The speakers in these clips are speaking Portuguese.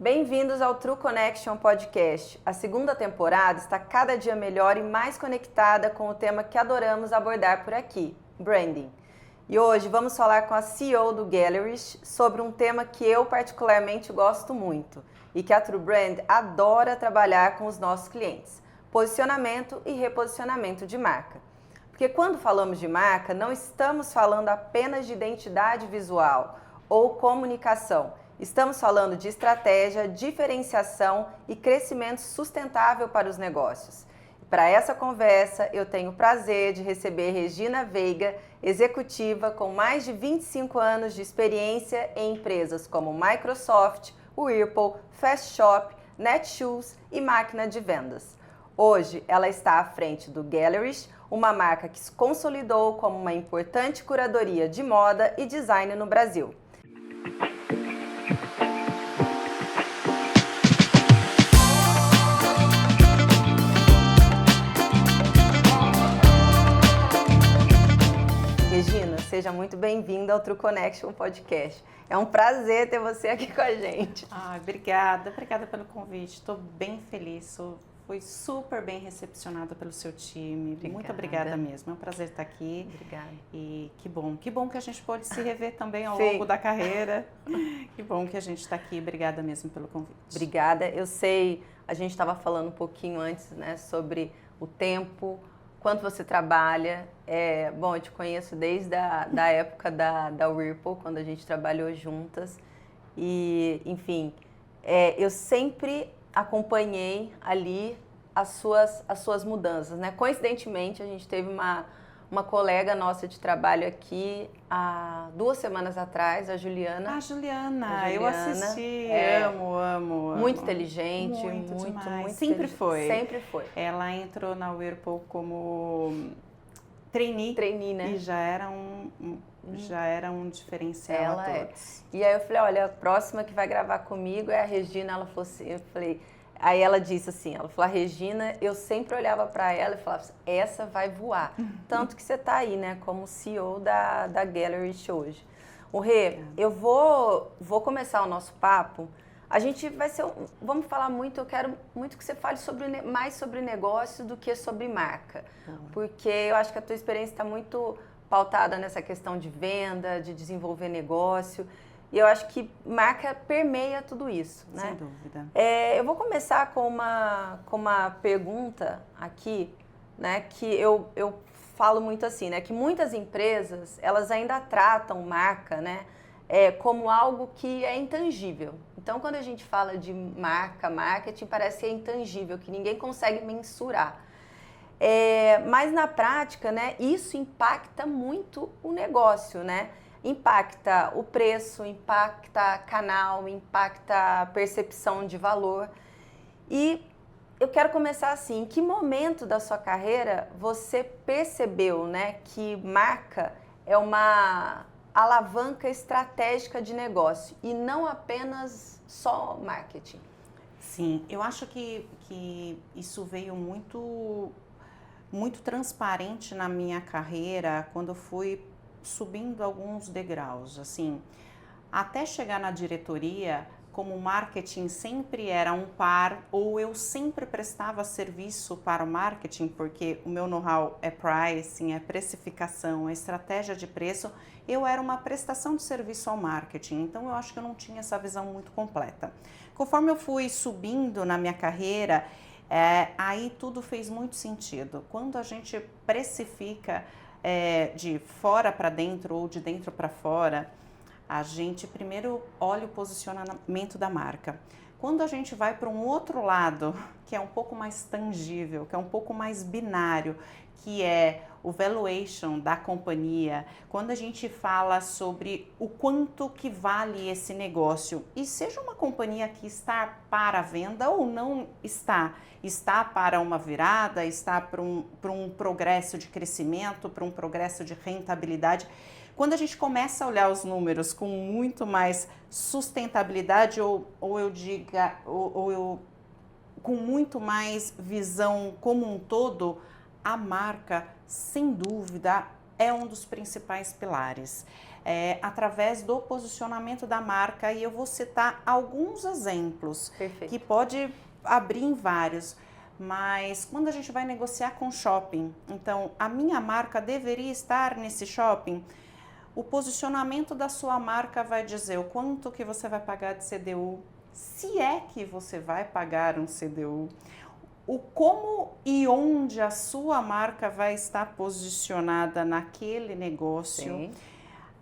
Bem-vindos ao True Connection Podcast. A segunda temporada está cada dia melhor e mais conectada com o tema que adoramos abordar por aqui, branding. E hoje vamos falar com a CEO do Gallerist sobre um tema que eu particularmente gosto muito e que a True Brand adora trabalhar com os nossos clientes, posicionamento e reposicionamento de marca. Porque quando falamos de marca, não estamos falando apenas de identidade visual ou comunicação. Estamos falando de estratégia, diferenciação e crescimento sustentável para os negócios. Para essa conversa, eu tenho o prazer de receber Regina Veiga, executiva com mais de 25 anos de experiência em empresas como Microsoft, Whirlpool, Fast Shop, Netshoes e máquina de vendas. Hoje, ela está à frente do Gallerist, uma marca que se consolidou como uma importante curadoria de moda e design no Brasil. Regina, seja muito bem-vinda ao True Connection Podcast. É um prazer ter você aqui com a gente. Obrigada pelo convite. Estou bem feliz. Fui super bem recepcionada pelo seu time. Obrigada. Muito obrigada mesmo. É um prazer estar aqui. Obrigada. E que bom que a gente pode se rever também ao longo da carreira. Que bom que a gente está aqui. Obrigada mesmo pelo convite. Obrigada. Eu sei, a gente estava falando um pouquinho antes, né, sobre o tempo, quanto você trabalha. Bom, eu te conheço desde a época da Whirlpool, quando a gente trabalhou juntas. E, enfim, eu sempre acompanhei ali as suas mudanças, né? Coincidentemente, a gente teve uma colega nossa de trabalho aqui há 2 semanas atrás, a Juliana. Juliana, eu assisti, amo. Muito inteligente, muito muito Sempre foi. Sempre foi. Ela entrou na Whirlpool como trainee, né? E já era um diferencial a todos. E aí eu falei, olha, a próxima que vai gravar comigo é a Regina. Ela falou assim, aí ela disse assim, ela falou, a Regina, eu sempre olhava para ela e falava assim, essa vai voar. Tanto que você está aí, né, como CEO da Gallerist hoje. O Rê, eu vou começar o nosso papo. A gente vamos falar muito, eu quero muito que você fale mais sobre negócio do que sobre marca. Porque eu acho que a tua experiência está muito pautada nessa questão de venda, de desenvolver negócio. E eu acho que marca permeia tudo isso, né? Sem dúvida. Eu vou começar com uma pergunta aqui, né? Que eu falo muito assim, né? Que muitas empresas, elas ainda tratam marca, né? Como algo que é intangível. Então, quando a gente fala de marca, marketing, parece que é intangível, que ninguém consegue mensurar. Mas na prática, né, isso impacta muito o negócio, né? Impacta o preço, impacta canal, impacta a percepção de valor. E eu quero começar assim, em que momento da sua carreira você percebeu, né, que marca é uma alavanca estratégica de negócio e não apenas só marketing? Sim, eu acho que isso veio muito transparente na minha carreira quando eu fui subindo alguns degraus, assim, até chegar na diretoria, como o marketing sempre era um par, ou eu sempre prestava serviço para o marketing, porque o meu know-how é pricing, é precificação, é estratégia de preço, eu era uma prestação de serviço ao marketing, então eu acho que eu não tinha essa visão muito completa. Conforme eu fui subindo na minha carreira, aí tudo fez muito sentido. Quando a gente precifica de fora para dentro ou de dentro para fora, a gente primeiro olha o posicionamento da marca. Quando a gente vai para um outro lado, que é um pouco mais tangível, que é um pouco mais binário, que é o valuation da companhia, quando a gente fala sobre o quanto que vale esse negócio, e seja uma companhia que está para a venda ou não está para uma virada, está para um progresso de crescimento, para um progresso de rentabilidade. Quando a gente começa a olhar os números com muito mais sustentabilidade com muito mais visão como um todo, a marca, sem dúvida, é um dos principais pilares. através do posicionamento da marca, e eu vou citar alguns exemplos. Perfeito. Que pode abrir em vários, mas quando a gente vai negociar com shopping, então a minha marca deveria estar nesse shopping. O posicionamento da sua marca vai dizer o quanto que você vai pagar de CDU, se é que você vai pagar um CDU, o como e onde a sua marca vai estar posicionada naquele negócio. Sim.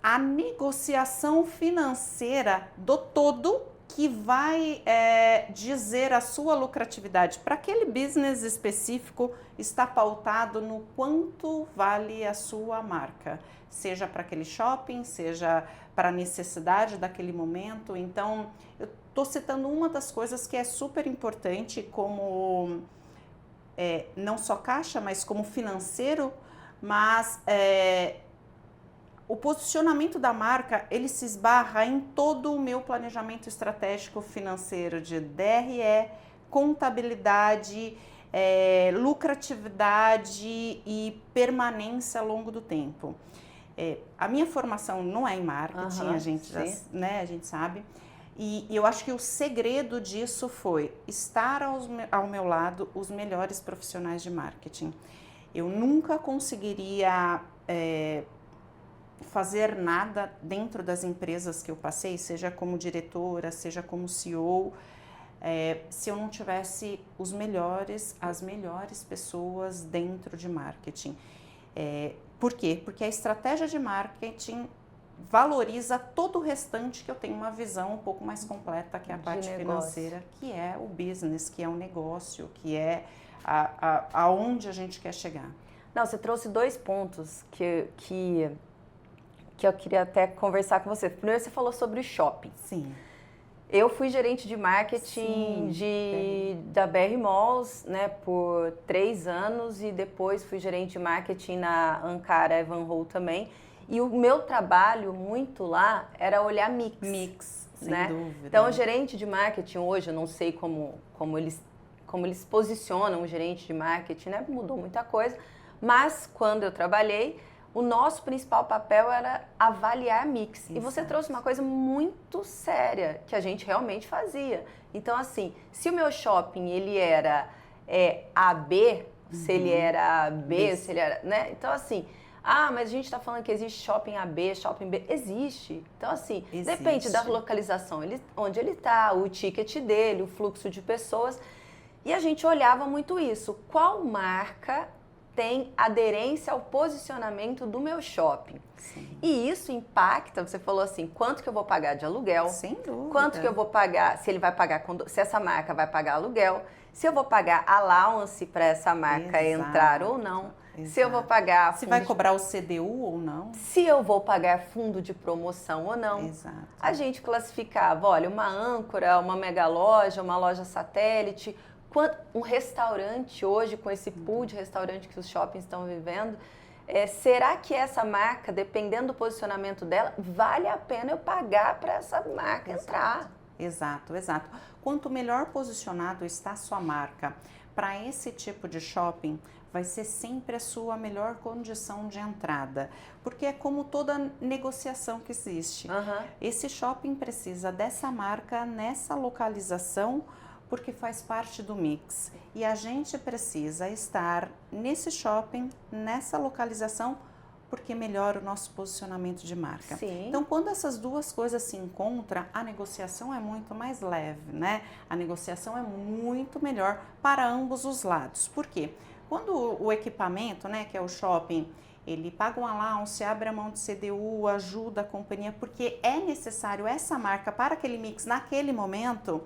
A negociação financeira do todo que vai dizer a sua lucratividade. Para aquele business específico, está pautado no quanto vale a sua marca, seja para aquele shopping, seja para a necessidade daquele momento. Então, eu estou citando uma das coisas que é super importante como não só caixa, mas como financeiro, mas o posicionamento da marca, ele se esbarra em todo o meu planejamento estratégico financeiro de DRE, contabilidade, lucratividade e permanência ao longo do tempo. A minha formação não é em marketing, a gente sabe, e eu acho que o segredo disso foi estar ao meu lado os melhores profissionais de marketing. Eu nunca conseguiria fazer nada dentro das empresas que eu passei, seja como diretora, seja como CEO, se eu não tivesse as melhores pessoas dentro de marketing. Por quê? Porque a estratégia de marketing valoriza todo o restante, que eu tenho uma visão um pouco mais completa, que é a parte financeira, que é o business, que é o negócio, que é aonde a gente quer chegar. Não, você trouxe 2 pontos que eu queria até conversar com você. Primeiro, você falou sobre o shopping. Sim. Eu fui gerente de marketing da BR Malls, né, por 3 anos, e depois fui gerente de marketing na Ankara Evanhol também. E o meu trabalho muito lá era olhar mix, sem né? dúvida. Então, o gerente de marketing hoje, eu não sei como eles posicionam o gerente de marketing, né? Mudou muita coisa. Mas quando eu trabalhei, o nosso principal papel era avaliar mix. Exato. E você trouxe uma coisa muito séria, que a gente realmente fazia. Então, assim, se o meu shopping ele era AB, se ele era B, se ele era... né? Então, assim... mas a gente está falando que existe shopping AB, shopping B. Existe. Então, assim, depende da localização, onde ele está, o ticket dele, o fluxo de pessoas. E a gente olhava muito isso. Qual marca tem aderência ao posicionamento do meu shopping? Sim. E isso impacta, você falou assim, quanto que eu vou pagar de aluguel? Sem dúvida. Quanto que eu vou pagar, se ele vai pagar, se essa marca vai pagar aluguel, se eu vou pagar allowance para essa marca entrar ou não. Exato. Se eu vou pagar... Se vai cobrar o CDU ou não. Se eu vou pagar fundo de promoção ou não. Exato. A gente classificava, olha, uma âncora, uma mega loja, uma loja satélite, um restaurante hoje, com esse pool de restaurante que os shoppings estão vivendo, será que essa marca, dependendo do posicionamento dela, vale a pena eu pagar para essa marca entrar? Exato. Quanto melhor posicionado está a sua marca para esse tipo de shopping, vai ser sempre a sua melhor condição de entrada, porque é como toda negociação que existe. Esse shopping precisa dessa marca nessa localização, porque faz parte do mix, e a gente precisa estar nesse shopping, nessa localização, porque melhora o nosso posicionamento de marca. Sim. Então, quando essas duas coisas se encontram, a negociação é muito mais leve, né? A negociação é muito melhor para ambos os lados. Por quê? Quando o equipamento, né, que é o shopping, ele paga um allowance, abre a mão de CDU, ajuda a companhia, porque é necessário essa marca para aquele mix naquele momento,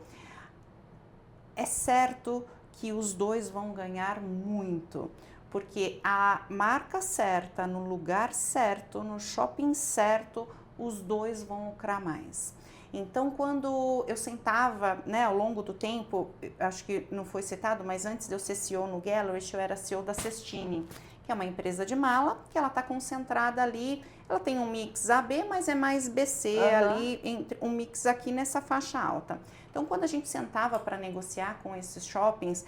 é certo que os dois vão ganhar muito. Porque a marca certa, no lugar certo, no shopping certo, os dois vão lucrar mais. Então, quando eu sentava, né, ao longo do tempo, acho que não foi citado, mas antes de eu ser CEO no Gallery, eu era CEO da Cestini, que é uma empresa de mala, que ela está concentrada ali, ela tem um mix AB, mas é mais BC ali, um mix aqui nessa faixa alta. Então, quando a gente sentava para negociar com esses shoppings,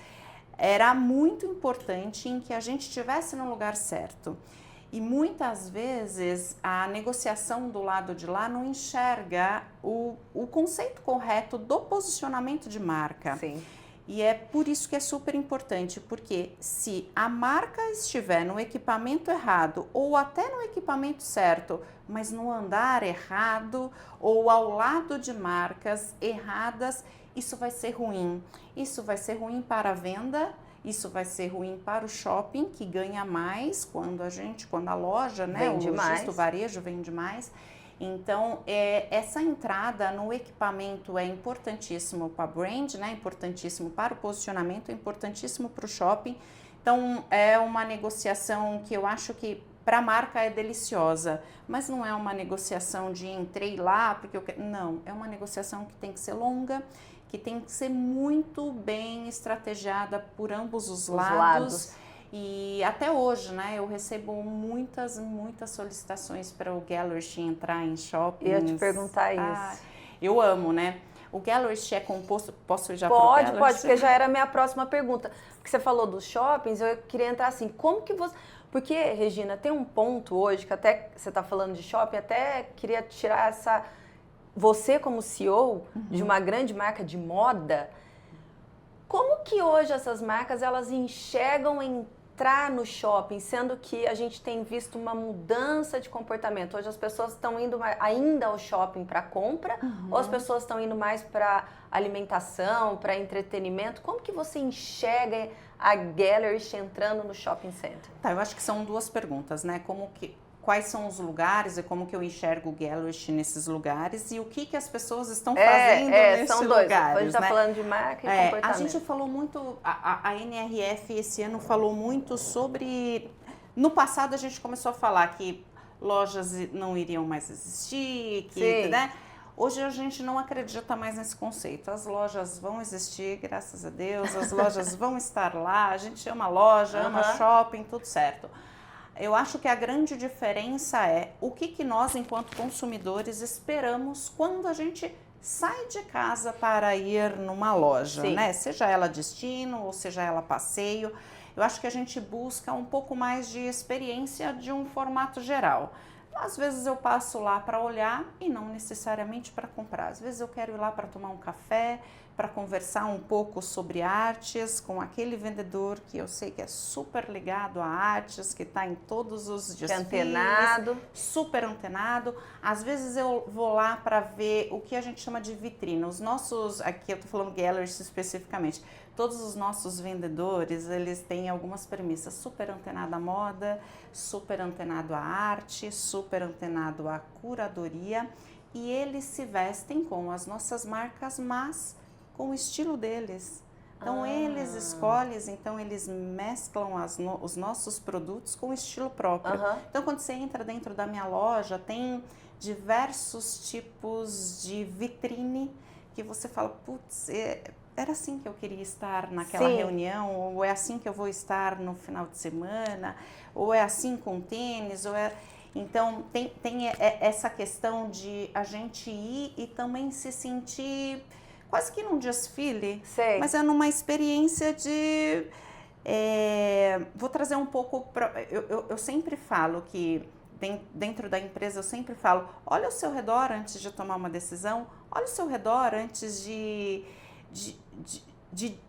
era muito importante em que a gente estivesse no lugar certo. E muitas vezes a negociação do lado de lá não enxerga o conceito correto do posicionamento de marca. Sim. E é por isso que é super importante, porque se a marca estiver no equipamento errado ou até no equipamento certo, mas no andar errado ou ao lado de marcas erradas, isso vai ser ruim. Isso vai ser ruim para a venda, isso vai ser ruim para o shopping, que ganha mais quando a loja, né, Vende o mais. justo varejo vende mais. Então, essa entrada no equipamento é importantíssimo para a brand, né? Importantíssimo para o posicionamento, é importantíssimo para o shopping. Então, é uma negociação que eu acho que para a marca é deliciosa, mas não é uma negociação de entrei lá porque eu quero. Não, é uma negociação que tem que ser longa, que tem que ser muito bem estrategiada por ambos os lados. E até hoje, né, eu recebo muitas solicitações para o Gallery entrar em shoppings. Eu ia te perguntar isso. Eu amo, né? O Gallery é composto... Posso ir já para o Pode, Gallery? pode, porque já era a minha próxima pergunta. Porque você falou dos shoppings, eu queria entrar assim, como que você... Porque, Regina, tem um ponto hoje que até você está falando de shopping, até queria tirar essa... Você como CEO de uma grande marca de moda, como que hoje essas marcas, elas enxergam entrar no shopping, sendo que a gente tem visto uma mudança de comportamento? Hoje as pessoas estão indo ainda ao shopping para compra, ou as pessoas estão indo mais para alimentação, para entretenimento? Como que você enxerga a Gallery entrando no shopping center? Tá, eu acho que são duas perguntas, né? Quais são os lugares e como que eu enxergo o Gallery nesses lugares e o que as pessoas estão fazendo nesses são dois. lugares, A gente está né? falando de marca e comportamento. A gente falou muito, a NRF esse ano falou muito sobre... No passado a gente começou a falar que lojas não iriam mais existir, que, né? Hoje a gente não acredita mais nesse conceito. As lojas vão existir, graças a Deus, as lojas vão estar lá, a gente ama loja, ama shopping, tudo certo. Eu acho que a grande diferença é o que nós, enquanto consumidores, esperamos quando a gente sai de casa para ir numa loja, né? Seja ela destino ou seja ela passeio. Eu acho que a gente busca um pouco mais de experiência de um formato geral. Às vezes eu passo lá para olhar e não necessariamente para comprar. Às vezes eu quero ir lá para tomar um café, para conversar um pouco sobre artes com aquele vendedor que eu sei que é super ligado a artes, que está em todos os desfiles, antenado. Super antenado. Às vezes eu vou lá para ver o que a gente chama de vitrine. Os nossos, aqui eu estou falando galleries especificamente, todos os nossos vendedores, eles têm algumas premissas: super antenado à moda, super antenado à arte, super antenado à curadoria, e eles se vestem com as nossas marcas, mas com o estilo deles. Então eles escolhem, então eles mesclam os nossos produtos com o estilo próprio. Então quando você entra dentro da minha loja, tem diversos tipos de vitrine que você fala, putz, era assim que eu queria estar naquela reunião, ou é assim que eu vou estar no final de semana, ou é assim com tênis, ou é... Então tem essa questão de a gente ir e também se sentir quase que num desfile, mas é numa experiência de... vou trazer um pouco... Eu sempre falo que dentro da empresa, eu sempre falo, olha ao seu redor antes de tomar uma decisão, olha ao seu redor antes de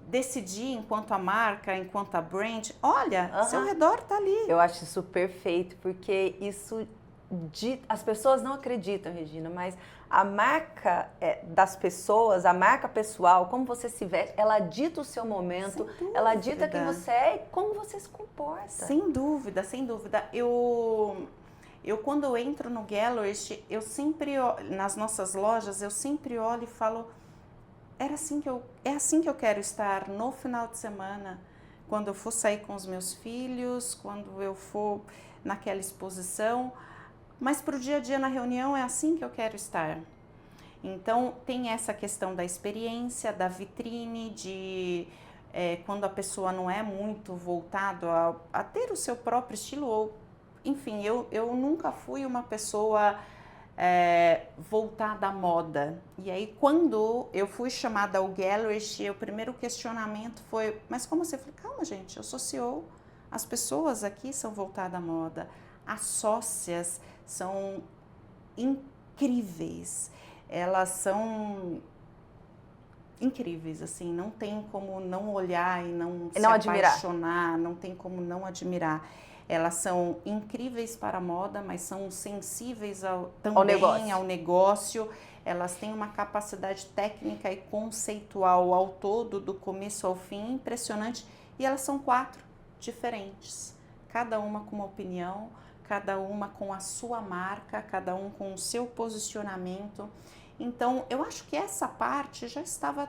decidir enquanto a marca, enquanto a brand, olha, seu redor tá ali. Eu acho isso perfeito, porque isso... As pessoas não acreditam, Regina, mas a marca das pessoas, a marca pessoal, como você se veste, ela dita o seu momento, ela dita quem você é e como você se comporta. Sem dúvida, sem dúvida. Eu quando eu entro no Gallery, eu sempre, nas nossas lojas, eu sempre olho e falo, é assim que eu quero estar no final de semana, quando eu for sair com os meus filhos, quando eu for naquela exposição. Mas para o dia a dia na reunião é assim que eu quero estar. Então tem essa questão da experiência, da vitrine, de quando a pessoa não é muito voltado a ter o seu próprio estilo, ou enfim, eu nunca fui uma pessoa voltada à moda. E aí quando eu fui chamada ao Gallery, o primeiro questionamento foi, mas como você? Eu falei, calma gente, eu sou CEO, as pessoas aqui são voltadas à moda. As sócias são incríveis, elas são incríveis, assim, não tem como não olhar e não se apaixonar, não tem como não admirar. Elas são incríveis para a moda, mas são sensíveis também ao negócio. Elas têm uma capacidade técnica e conceitual ao todo, do começo ao fim, impressionante. E elas são 4 diferentes, cada uma com uma opinião, cada uma com a sua marca, cada um com o seu posicionamento. Então, eu acho que essa parte já estava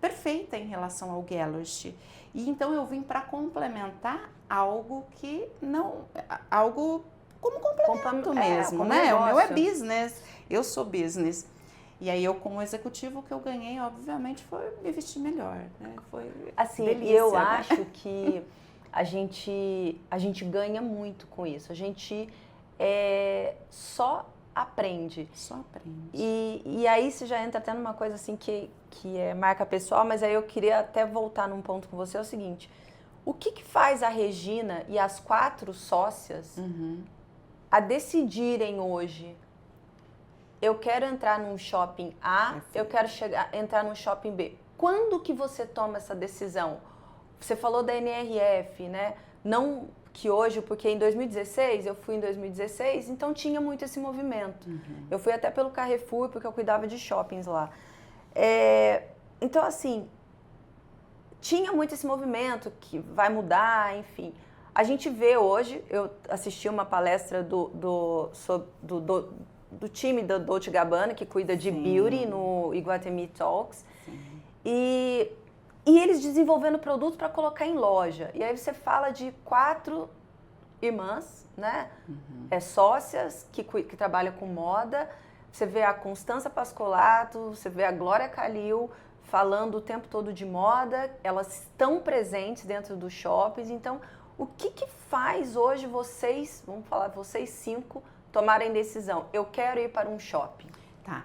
perfeita em relação ao Gellert. E então eu vim para complementar algo como complemento mesmo, né? Negócio. O meu é business, eu sou business. E aí eu, como executivo, o que eu ganhei, obviamente, foi me vestir melhor, né? Foi assim, delícia, eu né? acho que a gente ganha muito com isso. A gente só aprende. Só aprende. E aí você já entra até numa coisa assim que é marca pessoal, mas aí eu queria até voltar num ponto com você, é o seguinte: o que faz a Regina e as 4 sócias a decidirem hoje, eu quero entrar num shopping A, eu quero entrar num shopping B? Quando que você toma essa decisão? Você falou da NRF, né? Não que hoje, porque em 2016, eu fui em 2016, então tinha muito esse movimento. Eu fui até pelo Carrefour, porque eu cuidava de shoppings lá. Então, assim, tinha muito esse movimento que vai mudar, enfim. A gente vê hoje, eu assisti uma palestra do time da Dolce & Gabbana, que cuida de beauty, no Iguatemi Talks. E eles desenvolvendo produtos para colocar em loja. E aí você fala de 4 irmãs, né? Sócias que trabalham com moda. Você vê a Constanza Pascolato, você vê a Glória Calil falando o tempo todo de moda. Elas estão presentes dentro dos shoppings. Então, o que faz hoje vocês, vamos falar, vocês 5, tomarem decisão? Eu quero ir para um shopping. Tá.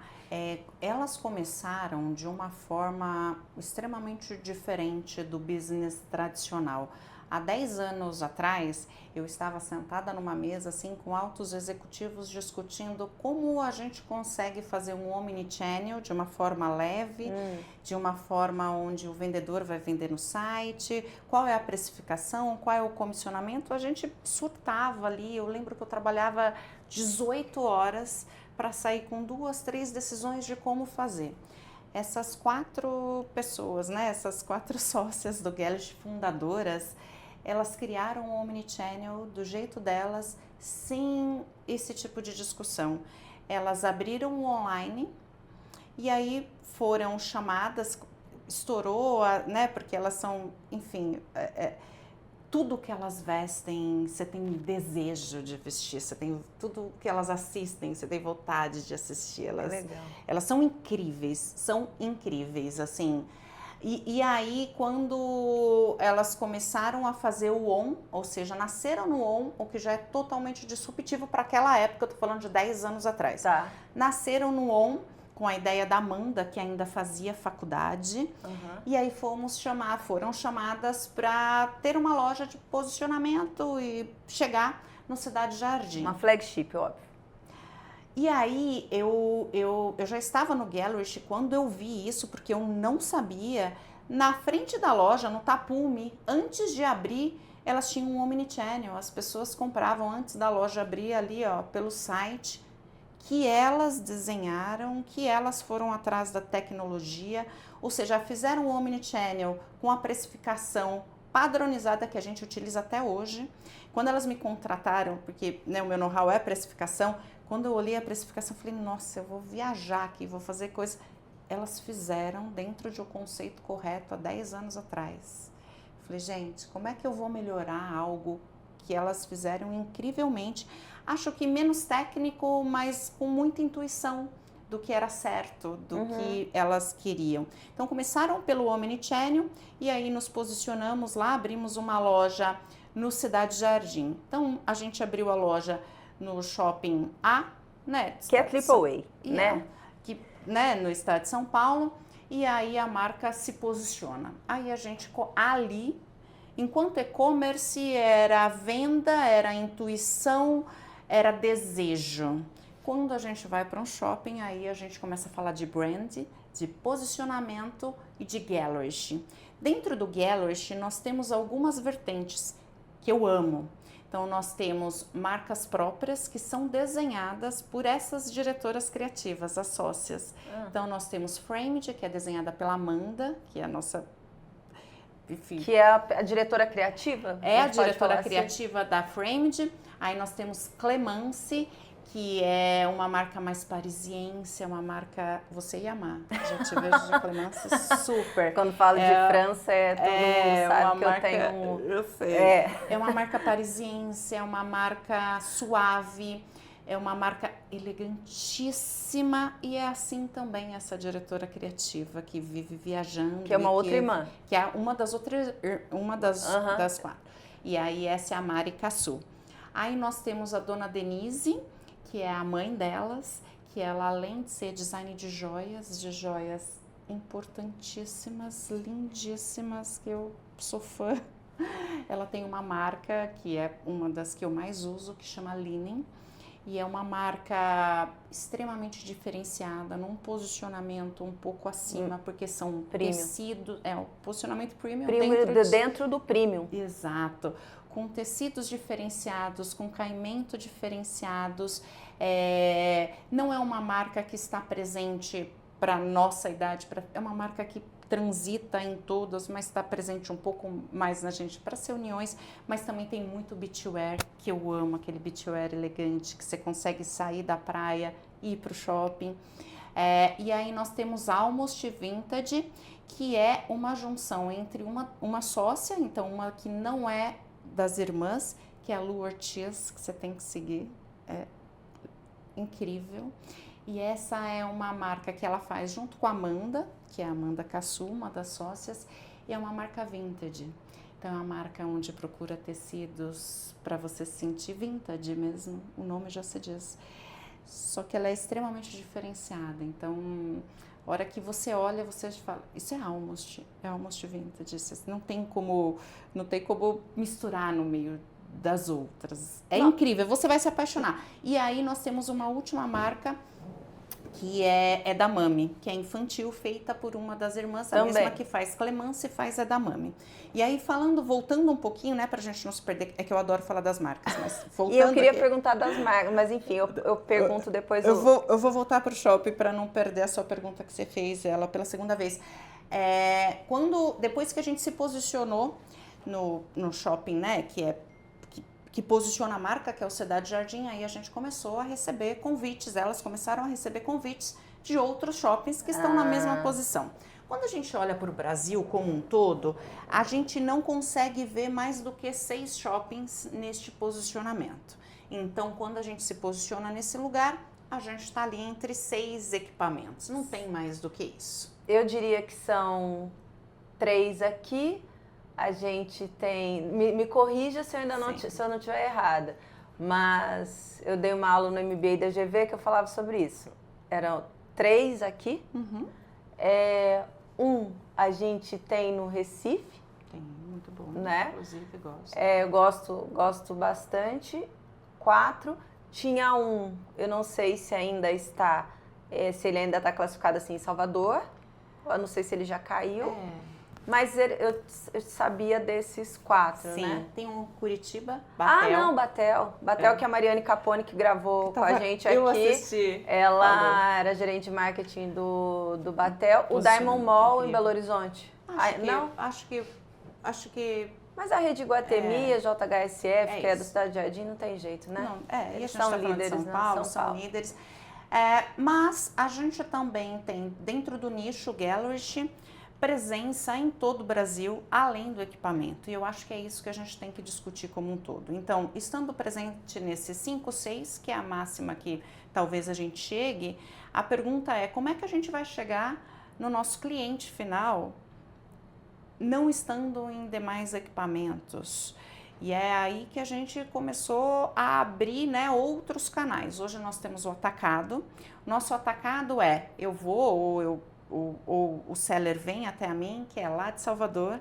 Elas começaram de uma forma extremamente diferente do business tradicional. Há 10 anos atrás, eu estava sentada numa mesa assim com altos executivos discutindo como a gente consegue fazer um omnichannel de uma forma leve, de uma forma onde o vendedor vai vender no site, qual é a precificação, qual é o comissionamento. A gente surtava ali. Eu lembro que eu trabalhava 18 horas para sair com 2, 3 decisões de como fazer. Essas 4 pessoas, né, essas 4 sócias do Gellert, fundadoras, elas criaram o Omnichannel do jeito delas, sem esse tipo de discussão. Elas abriram o online e aí foram chamadas, estourou, né, porque elas são, enfim... tudo que elas vestem, você tem desejo de vestir, você tem tudo que elas assistem, você tem vontade de assistir. Elas são incríveis, assim. E aí, quando elas começaram a fazer o ON, ou seja, nasceram no ON, o que já é totalmente disruptivo para aquela época, eu tô falando de 10 anos atrás. Tá. Nasceram no ON, com a ideia da Amanda, que ainda fazia faculdade, e aí foram chamadas para ter uma loja de posicionamento e chegar no Cidade Jardim. Uma flagship, óbvio. E aí eu já estava no Gellert quando eu vi isso, porque eu não sabia. Na frente da loja, no tapume, antes de abrir, elas tinham um omnichannel. As pessoas compravam antes da loja abrir ali, ó, pelo site, que elas desenharam, que elas foram atrás da tecnologia, ou seja, fizeram o omnichannel com a precificação padronizada que a gente utiliza até hoje. Quando elas me contrataram, porque, né, o meu know-how é precificação, quando eu olhei a precificação, eu falei, nossa, eu vou viajar aqui, vou fazer coisa. Elas fizeram dentro de um conceito correto há 10 anos atrás. Eu falei, gente, como é que eu vou melhorar algo que elas fizeram incrivelmente? Acho que menos técnico, mas com muita intuição do que era certo, do que elas queriam. Então, começaram pelo Omnichannel e aí nos posicionamos lá, abrimos uma loja no Cidade Jardim. Então, a gente abriu a loja no Shopping A, né? Que é AAA, né? Que, né, no estado de São Paulo. E aí a marca se posiciona. Aí a gente, ali, enquanto e-commerce era a venda, era a intuição, era desejo. Quando a gente vai para um shopping, aí a gente começa a falar de brand, de posicionamento e de gallery. Dentro do gallery, nós temos algumas vertentes que eu amo. Então, nós temos marcas próprias que são desenhadas por essas diretoras criativas, as sócias. Então, nós temos Framed, que é desenhada pela Amanda, que é a nossa... Enfim. Que é a diretora criativa? É a diretora criativa assim? Da Framed. Aí nós temos Clemence, que é uma marca mais parisiense, é uma marca... Você ia amar, já te vejo de Clemence, super. Quando falo de França, todo mundo sabe que marca, eu tenho... Eu sei. É uma marca parisiense, é uma marca suave, é uma marca elegantíssima e é assim também essa diretora criativa que vive viajando. Que é uma outra irmã. Que é uma das das quatro. E aí essa é a Mari Cassu. Aí nós temos a dona Denise, que é a mãe delas, que ela, além de ser design de joias importantíssimas, lindíssimas, que eu sou fã, ela tem uma marca que é uma das que eu mais uso, que chama Linen, e é uma marca extremamente diferenciada, num posicionamento um pouco acima, porque são tecidos, o posicionamento premium dentro do premium. Exato. Com tecidos diferenciados, com caimento diferenciados. Não é uma marca que está presente para nossa idade, é uma marca que transita em todas, mas está presente um pouco mais na gente para as reuniões, mas também tem muito beachwear, que eu amo, aquele beachwear elegante, que você consegue sair da praia e ir para o shopping. E aí nós temos Almost Vintage, que é uma junção entre uma sócia, então uma que não é das irmãs, que é a Lu Ortiz, que você tem que seguir, é incrível. E essa é uma marca que ela faz junto com a Amanda, que é a Amanda Cassu, uma das sócias, e é uma marca vintage. Então é uma marca onde procura tecidos para você se sentir vintage mesmo, o nome já se diz. Só que ela é extremamente diferenciada, então... A hora que você olha, você fala, isso é Almost Vintage, não tem como misturar no meio das outras. É incrível, você vai se apaixonar. E aí nós temos uma última marca que é da Mami, que é infantil, feita por uma das irmãs, a mesma que faz Clemence, faz é da Mami. E aí voltando um pouquinho, né, pra gente não se perder, é que eu adoro falar das marcas, mas voltando. E eu queria perguntar das marcas, mas enfim, eu pergunto depois. Eu vou voltar pro shopping para não perder a sua pergunta que você fez, ela pela segunda vez. Depois que a gente se posicionou no shopping, né, que posiciona a marca, que é o Cidade Jardim, aí a gente começou a receber convites, elas começaram a receber convites de outros shoppings que estão na mesma posição. Quando a gente olha para o Brasil como um todo, a gente não consegue ver mais do que 6 shoppings neste posicionamento. Então, quando a gente se posiciona nesse lugar, a gente está ali entre 6 equipamentos, não tem mais do que isso. Eu diria que são 3 aqui. A gente tem... Me corrija se eu ainda não, se eu não estiver errada, mas eu dei uma aula no MBA da GV que eu falava sobre isso. Eram 3 aqui. A gente tem no Recife. Tem, muito bom, né? Inclusive, gosto. Eu gosto bastante. 4. Tinha eu não sei se ainda está, se ele ainda está classificado assim em Salvador. Eu não sei se ele já caiu. Mas eu sabia desses 4, Sim, né? Tem Curitiba, Batel. Batel, que a Mariane Capone que gravou com a gente aqui. Eu assisti. Ela era gerente de marketing do Batel. O Diamond Mall em Belo Horizonte. Acho que... Mas a Rede Iguatemi, a JHSF, que é do Cidade Jardim, não tem jeito, né? Eles são líderes, São Paulo, são líderes. Mas a gente também tem, dentro do nicho Gallery, presença em todo o Brasil, além do equipamento. E eu acho que é isso que a gente tem que discutir como um todo. Então, estando presente nesses 5, 6, que é a máxima que talvez a gente chegue, a pergunta é como é que a gente vai chegar no nosso cliente final não estando em demais equipamentos? E é aí que a gente começou a abrir, né, outros canais. Hoje nós temos o atacado. Nosso atacado eu vou ou o seller vem até a mim, que é lá de Salvador,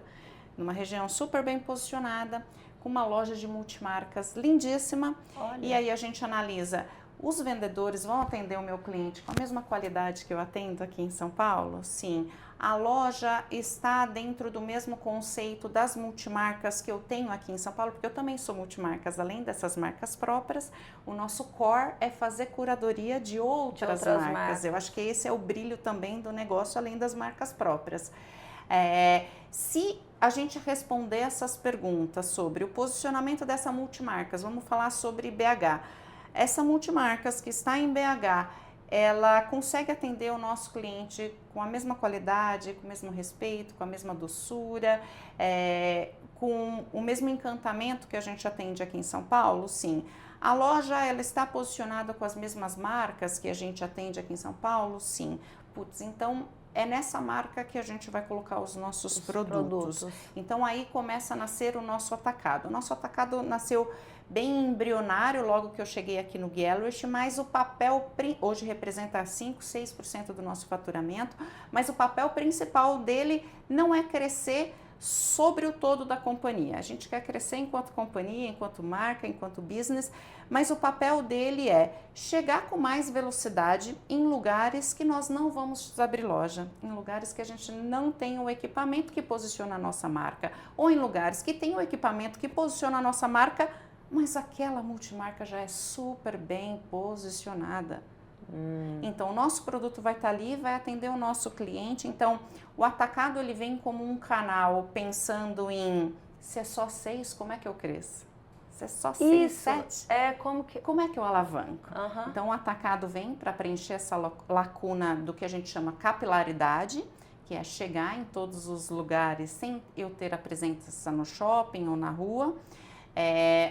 numa região super bem posicionada, com uma loja de multimarcas lindíssima. Olha. E aí a gente analisa, os vendedores vão atender o meu cliente com a mesma qualidade que eu atendo aqui em São Paulo? Sim. A loja está dentro do mesmo conceito das multimarcas que eu tenho aqui em São Paulo, porque eu também sou multimarcas, além dessas marcas próprias, o nosso core é fazer curadoria de outras marcas. Eu acho que esse é o brilho também do negócio, além das marcas próprias. Se a gente responder essas perguntas sobre o posicionamento dessa multimarcas, vamos falar sobre BH. Essa multimarcas que está em BH, ela consegue atender o nosso cliente com a mesma qualidade, com o mesmo respeito, com a mesma doçura, com o mesmo encantamento que a gente atende aqui em São Paulo? Sim. A loja, ela está posicionada com as mesmas marcas que a gente atende aqui em São Paulo? Sim. Putz, então é nessa marca que a gente vai colocar os nossos produtos. Então aí começa a nascer o nosso atacado. O nosso atacado nasceu bem embrionário logo que eu cheguei aqui no Gallery, mas o papel, hoje representa 5, 6% do nosso faturamento, mas o papel principal dele não é crescer sobre o todo da companhia. A gente quer crescer enquanto companhia, enquanto marca, enquanto business, mas o papel dele é chegar com mais velocidade em lugares que nós não vamos abrir loja, em lugares que a gente não tem o equipamento que posiciona a nossa marca, ou em lugares que tem o equipamento que posiciona a nossa marca, mas aquela multimarca já é super bem posicionada. Então, o nosso produto vai estar ali, vai atender o nosso cliente. Então, o atacado ele vem como um canal pensando em se é só 6, como é que eu cresço? Se é só 6, 7, como é que eu alavanco? Então, o atacado vem para preencher essa lacuna do que a gente chama capilaridade, que é chegar em todos os lugares sem eu ter a presença no shopping ou na rua,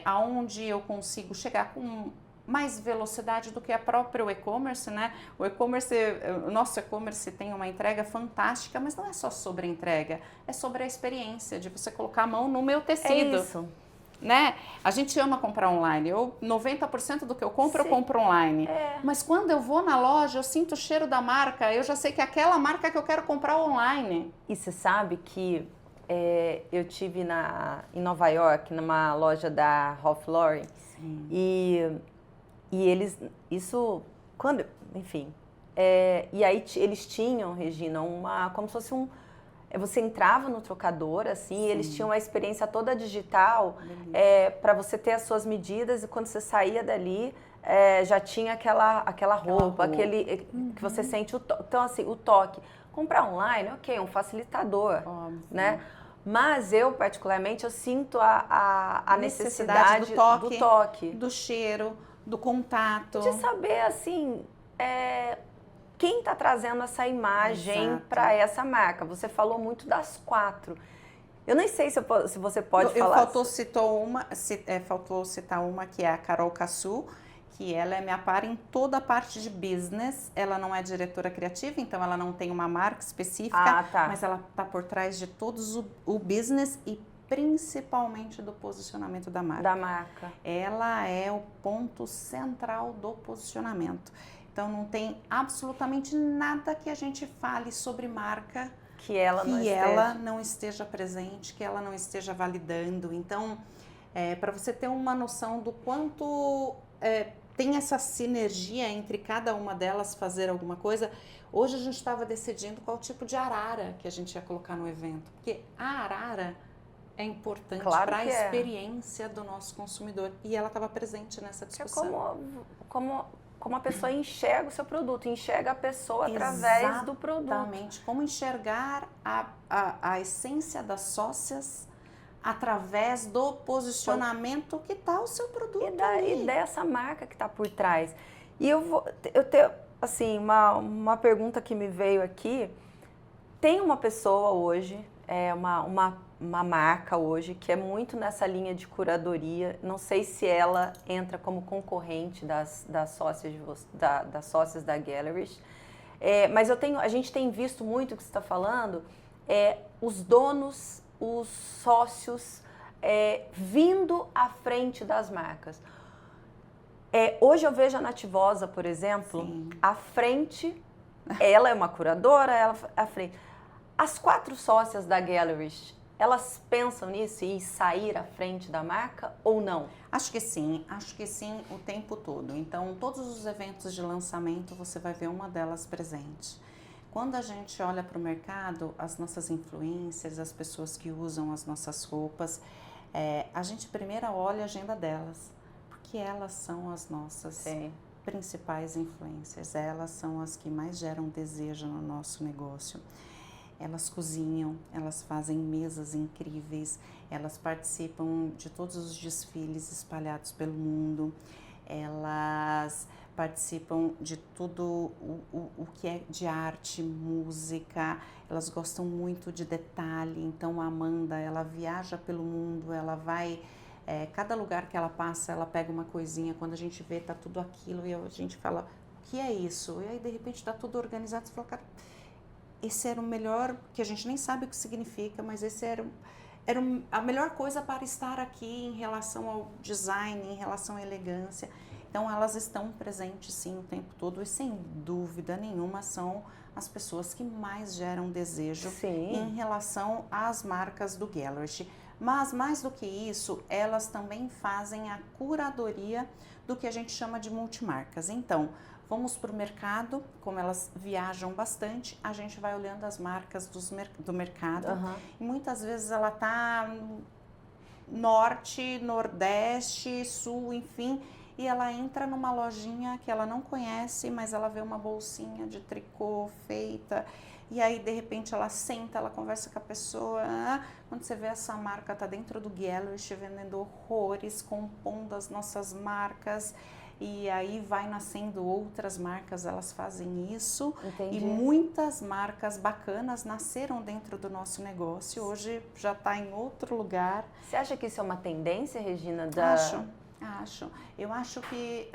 aonde eu consigo chegar com mais velocidade do que a própria e-commerce, né? O nosso e-commerce tem uma entrega fantástica, mas não é só sobre a entrega, é sobre a experiência de você colocar a mão no meu tecido. É isso. Né? A gente ama comprar online. 90% do que eu compro, eu compro online. Mas quando eu vou na loja, eu sinto o cheiro da marca, eu já sei que é aquela marca que eu quero comprar online. E você sabe que eu tive em Nova York, numa loja da Ralph Lauren, e eles, enfim, e aí eles tinham, Regina, como se fosse você entrava no trocador, assim, e eles tinham uma experiência toda digital, para você ter as suas medidas, e quando você saía dali, já tinha aquela roupa, aquele que você sente então, assim, o toque. Comprar online, ok, um facilitador, né? Mas eu, particularmente, eu sinto a necessidade do toque, do cheiro, do contato. De saber, assim, quem está trazendo essa imagem para essa marca. Você falou muito das 4. Eu nem sei se você pode falar. Faltou citar uma que é a Carol Cassu, que ela me apara em toda a parte de business. Ela não é diretora criativa, então ela não tem uma marca específica, mas ela está por trás de todos o business e principalmente do posicionamento da marca. Ela é o ponto central do posicionamento. Então não tem absolutamente nada que a gente fale sobre marca que ela não esteja presente, que ela não esteja validando. Então, para você ter uma noção do quanto tem essa sinergia entre cada uma delas fazer alguma coisa, hoje a gente estava decidindo qual tipo de arara que a gente ia colocar no evento, porque a arara é importante para a experiência do nosso consumidor e ela estava presente nessa discussão. Como a pessoa enxerga o seu produto, enxerga a pessoa através do produto. Exatamente, como enxergar a essência das sócias através do posicionamento que está o seu produto e dessa marca que está por trás. E eu tenho, assim, uma pergunta que me veio aqui. Tem uma pessoa hoje, uma marca hoje, que é muito nessa linha de curadoria. Não sei se ela entra como concorrente das sócias da Gallery. Mas a gente tem visto muito o que você está falando, os donos, os sócios vindo à frente das marcas. Hoje eu vejo a Nativosa, por exemplo, à frente, ela é uma curadora, ela à frente. As 4 sócias da Gallery, elas pensam nisso e sair à frente da marca ou não? Acho que sim o tempo todo. Então, todos os eventos de lançamento você vai ver uma delas presente. Quando a gente olha para o mercado, as nossas influencers, as pessoas que usam as nossas roupas, a gente primeiro olha a agenda delas, porque elas são as nossas principais influencers, elas são as que mais geram desejo no nosso negócio. Elas cozinham, elas fazem mesas incríveis, elas participam de todos os desfiles espalhados pelo mundo, elas participam de tudo o que é de arte, música, elas gostam muito de detalhe. Então a Amanda, ela viaja pelo mundo, ela vai, cada lugar que ela passa, ela pega uma coisinha, quando a gente vê, tá tudo aquilo, e a gente fala, o que é isso? E aí de repente tá tudo organizado, você fala, cara, esse era o melhor, que a gente nem sabe o que significa, mas esse era a melhor coisa para estar aqui em relação ao design, em relação à elegância. Então elas estão presentes sim o tempo todo e sem dúvida nenhuma são as pessoas que mais geram desejo em relação às marcas do Gellert. Mas mais do que isso, elas também fazem a curadoria do que a gente chama de multimarcas. Então, vamos para o mercado, como elas viajam bastante, a gente vai olhando as marcas do mercado e muitas vezes ela está no norte, nordeste, sul, enfim, e ela entra numa lojinha que ela não conhece, mas ela vê uma bolsinha de tricô feita e aí de repente ela senta, ela conversa com a pessoa, quando você vê essa marca tá dentro do Gellert vendendo horrores, compondo as nossas marcas. E aí vai nascendo outras marcas, elas fazem isso. Entendi. E muitas marcas bacanas nasceram dentro do nosso negócio, hoje já está em outro lugar. Você acha que isso é uma tendência, Regina? Acho. Eu acho que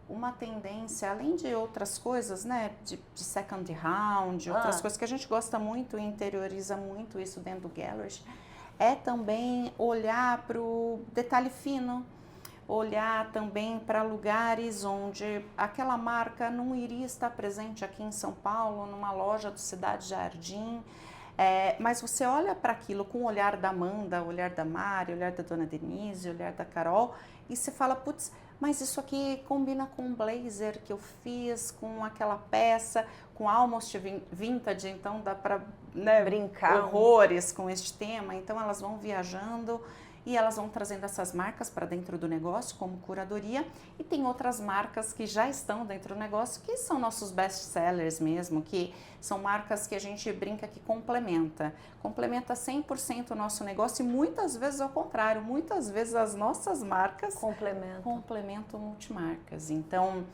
uma tendência, além de outras coisas, né, de second round, outras coisas que a gente gosta muito e interioriza muito isso dentro do Gellert, é também olhar para o detalhe fino. Olhar também para lugares onde aquela marca não iria estar presente aqui em São Paulo, numa loja do Cidade Jardim, mas você olha para aquilo com o olhar da Amanda, o olhar da Mari, o olhar da Dona Denise, o olhar da Carol, e você fala, putz, mas isso aqui combina com um blazer que eu fiz, com aquela peça, com almost vintage, então dá para brincar horrores com este tema, então elas vão viajando. E elas vão trazendo essas marcas para dentro do negócio como curadoria e tem outras marcas que já estão dentro do negócio que são nossos best sellers mesmo, que são marcas que a gente brinca que complementa 100% o nosso negócio e muitas vezes ao contrário, muitas vezes as nossas marcas complementam multimarcas. Então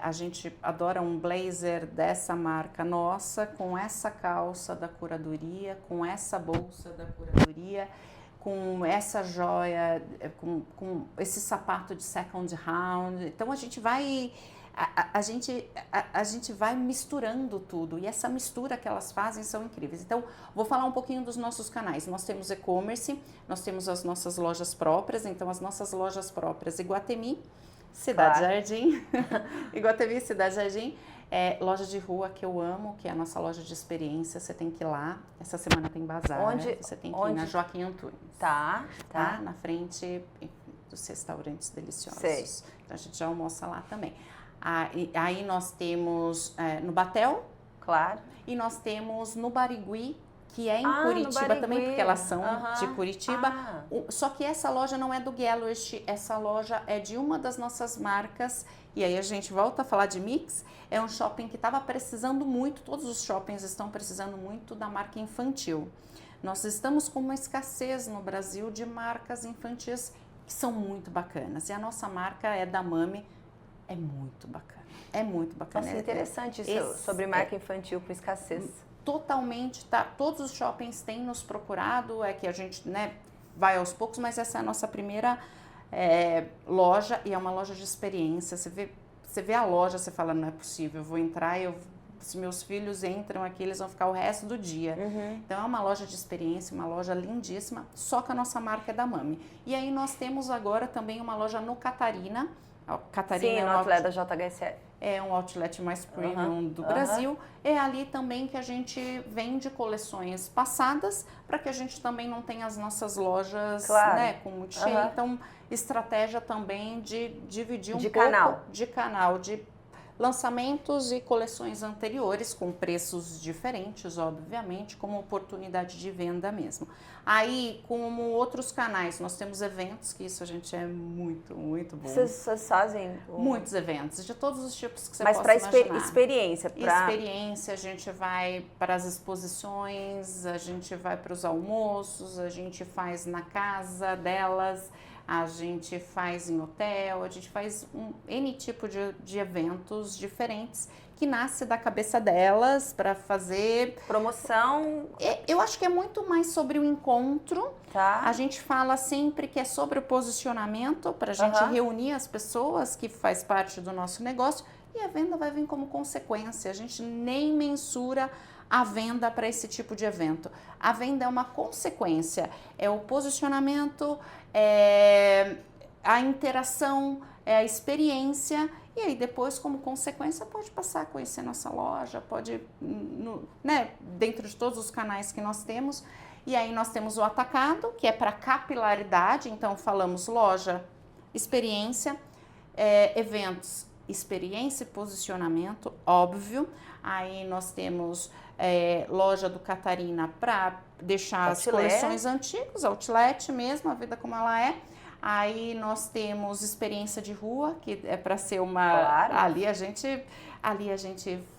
a gente adora um blazer dessa marca nossa, com essa calça da curadoria, com essa bolsa da curadoria, com essa joia, com esse sapato de second round. Então a gente vai misturando tudo e essa mistura que elas fazem são incríveis. Então vou falar um pouquinho dos nossos canais. Nós temos e-commerce, nós temos as nossas lojas próprias. Então as nossas lojas próprias, Iguatemi, Cidade Jardim, Iguatemi, Cidade Jardim. Loja de rua que eu amo, que é a nossa loja de experiência, você tem que ir lá. Essa semana tem bazar, você tem que ir na Joaquim Antunes. Tá. Na frente dos restaurantes deliciosos. Sei. Então a gente já almoça lá também. Aí nós temos no Batel. Claro. E nós temos no Barigui, que é em Curitiba também, porque elas são de Curitiba. Só que essa loja não é do Gellert, essa loja é de uma das nossas marcas. E aí a gente volta a falar de mix. É um shopping que estava precisando muito, todos os shoppings estão precisando muito da marca infantil. Nós estamos com uma escassez no Brasil de marcas infantis que são muito bacanas. E a nossa marca é da Mami, é muito bacana. Nossa, interessante isso sobre marca infantil com escassez. Totalmente, todos os shoppings têm nos procurado, é que a gente vai aos poucos, mas essa é a nossa primeira loja e é uma loja de experiência. Você vê a loja, você fala, não é possível, eu vou entrar, se meus filhos entram aqui, eles vão ficar o resto do dia. Então é uma loja de experiência, uma loja lindíssima, só que a nossa marca é da Mami. E aí nós temos agora também uma loja no Catarina. Sim, no Atleta JHSF. é um outlet mais premium do Brasil. É ali também que a gente vende coleções passadas, para que a gente também não tenha as nossas lojas, né, com muito cheio. Então, estratégia também de dividir pouco de canal, de lançamentos e coleções anteriores com preços diferentes, obviamente, como oportunidade de venda mesmo. Aí, como outros canais, nós temos eventos, que isso a gente é muito bom. Vocês fazem? Muitos eventos, de todos os tipos que você possa imaginar. Mas para experiência? Experiência, a gente vai para as exposições, a gente vai para os almoços, a gente faz na casa delas, a gente faz em hotel, a gente faz N tipo de eventos diferentes que nasce da cabeça delas para fazer promoção. Eu acho que é muito mais sobre o encontro. A gente fala sempre que é sobre o posicionamento, para a gente reunir as pessoas que faz parte do nosso negócio, e a venda vai vir como consequência. A gente nem mensura a venda para esse tipo de evento. A venda é uma consequência, é o posicionamento, é a interação, é a experiência, e aí depois, como consequência, pode passar a conhecer nossa loja, pode, né, dentro de todos os canais que nós temos. E aí nós temos o atacado, que é para capilaridade, então falamos loja, experiência, eventos, experiência e posicionamento, óbvio. Aí nós temos loja do Catarina para deixar as coleções antigas, outlet mesmo, a vida como ela é. Aí nós temos experiência de rua, que é para ser uma... Ali a gente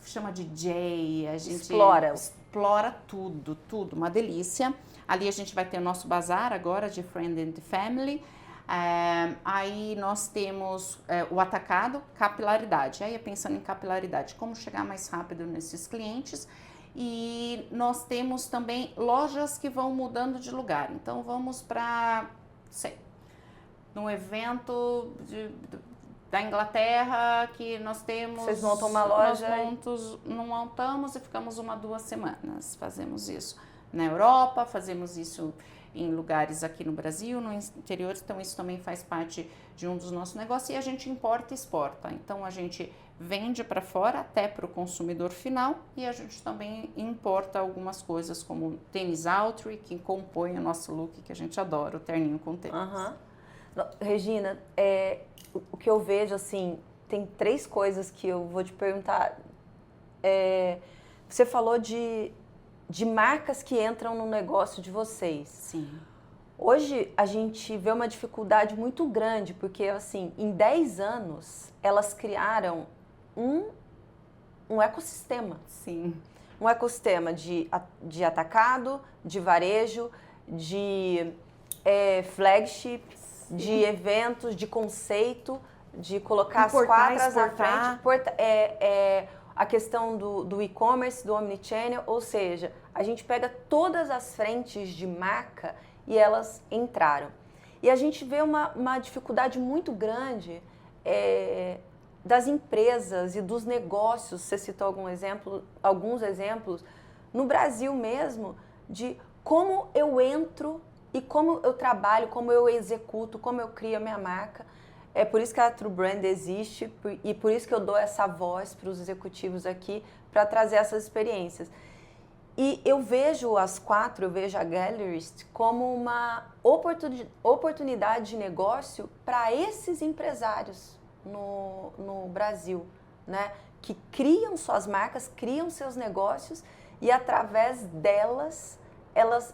chama de DJ, a gente explora tudo, uma delícia. Ali a gente vai ter o nosso bazar agora de Friend and Family. Aí nós temos o atacado, capilaridade. Aí pensando em capilaridade, como chegar mais rápido nesses clientes. E nós temos também lojas que vão mudando de lugar. Então vamos para, num evento da Inglaterra que nós temos... Vocês montam uma loja? Nós montamos e ficamos 1 a 2 semanas. Fazemos isso na Europa, fazemos isso em lugares aqui no Brasil, no interior, então isso também faz parte de um dos nossos negócios, e a gente importa e exporta. Então a gente vende para fora, até para o consumidor final, e a gente também importa algumas coisas como tênis Altry, que compõe o nosso look, que a gente adora, o terninho com tênis. Regina, o que eu vejo, assim, tem 3 coisas que eu vou te perguntar. Você falou de marcas que entram no negócio de vocês. Sim. Hoje a gente vê uma dificuldade muito grande, porque assim, em 10 anos elas criaram um ecossistema. Sim. Um ecossistema de atacado, de varejo, de flagship, de eventos, de conceito, de colocar as quadras na frente. A questão do e-commerce, do omnichannel, ou seja, a gente pega todas as frentes de marca e elas entraram. E a gente vê uma dificuldade muito grande das empresas e dos negócios, você citou alguns exemplos, no Brasil mesmo, de como eu entro e como eu trabalho, como eu executo, como eu crio a minha marca. É por isso que a True Brand existe e por isso que eu dou essa voz para os executivos aqui, para trazer essas experiências. E eu vejo as 4, eu vejo a Gallerist como uma oportunidade de negócio para esses empresários no Brasil, né? Que criam suas marcas, criam seus negócios e através delas,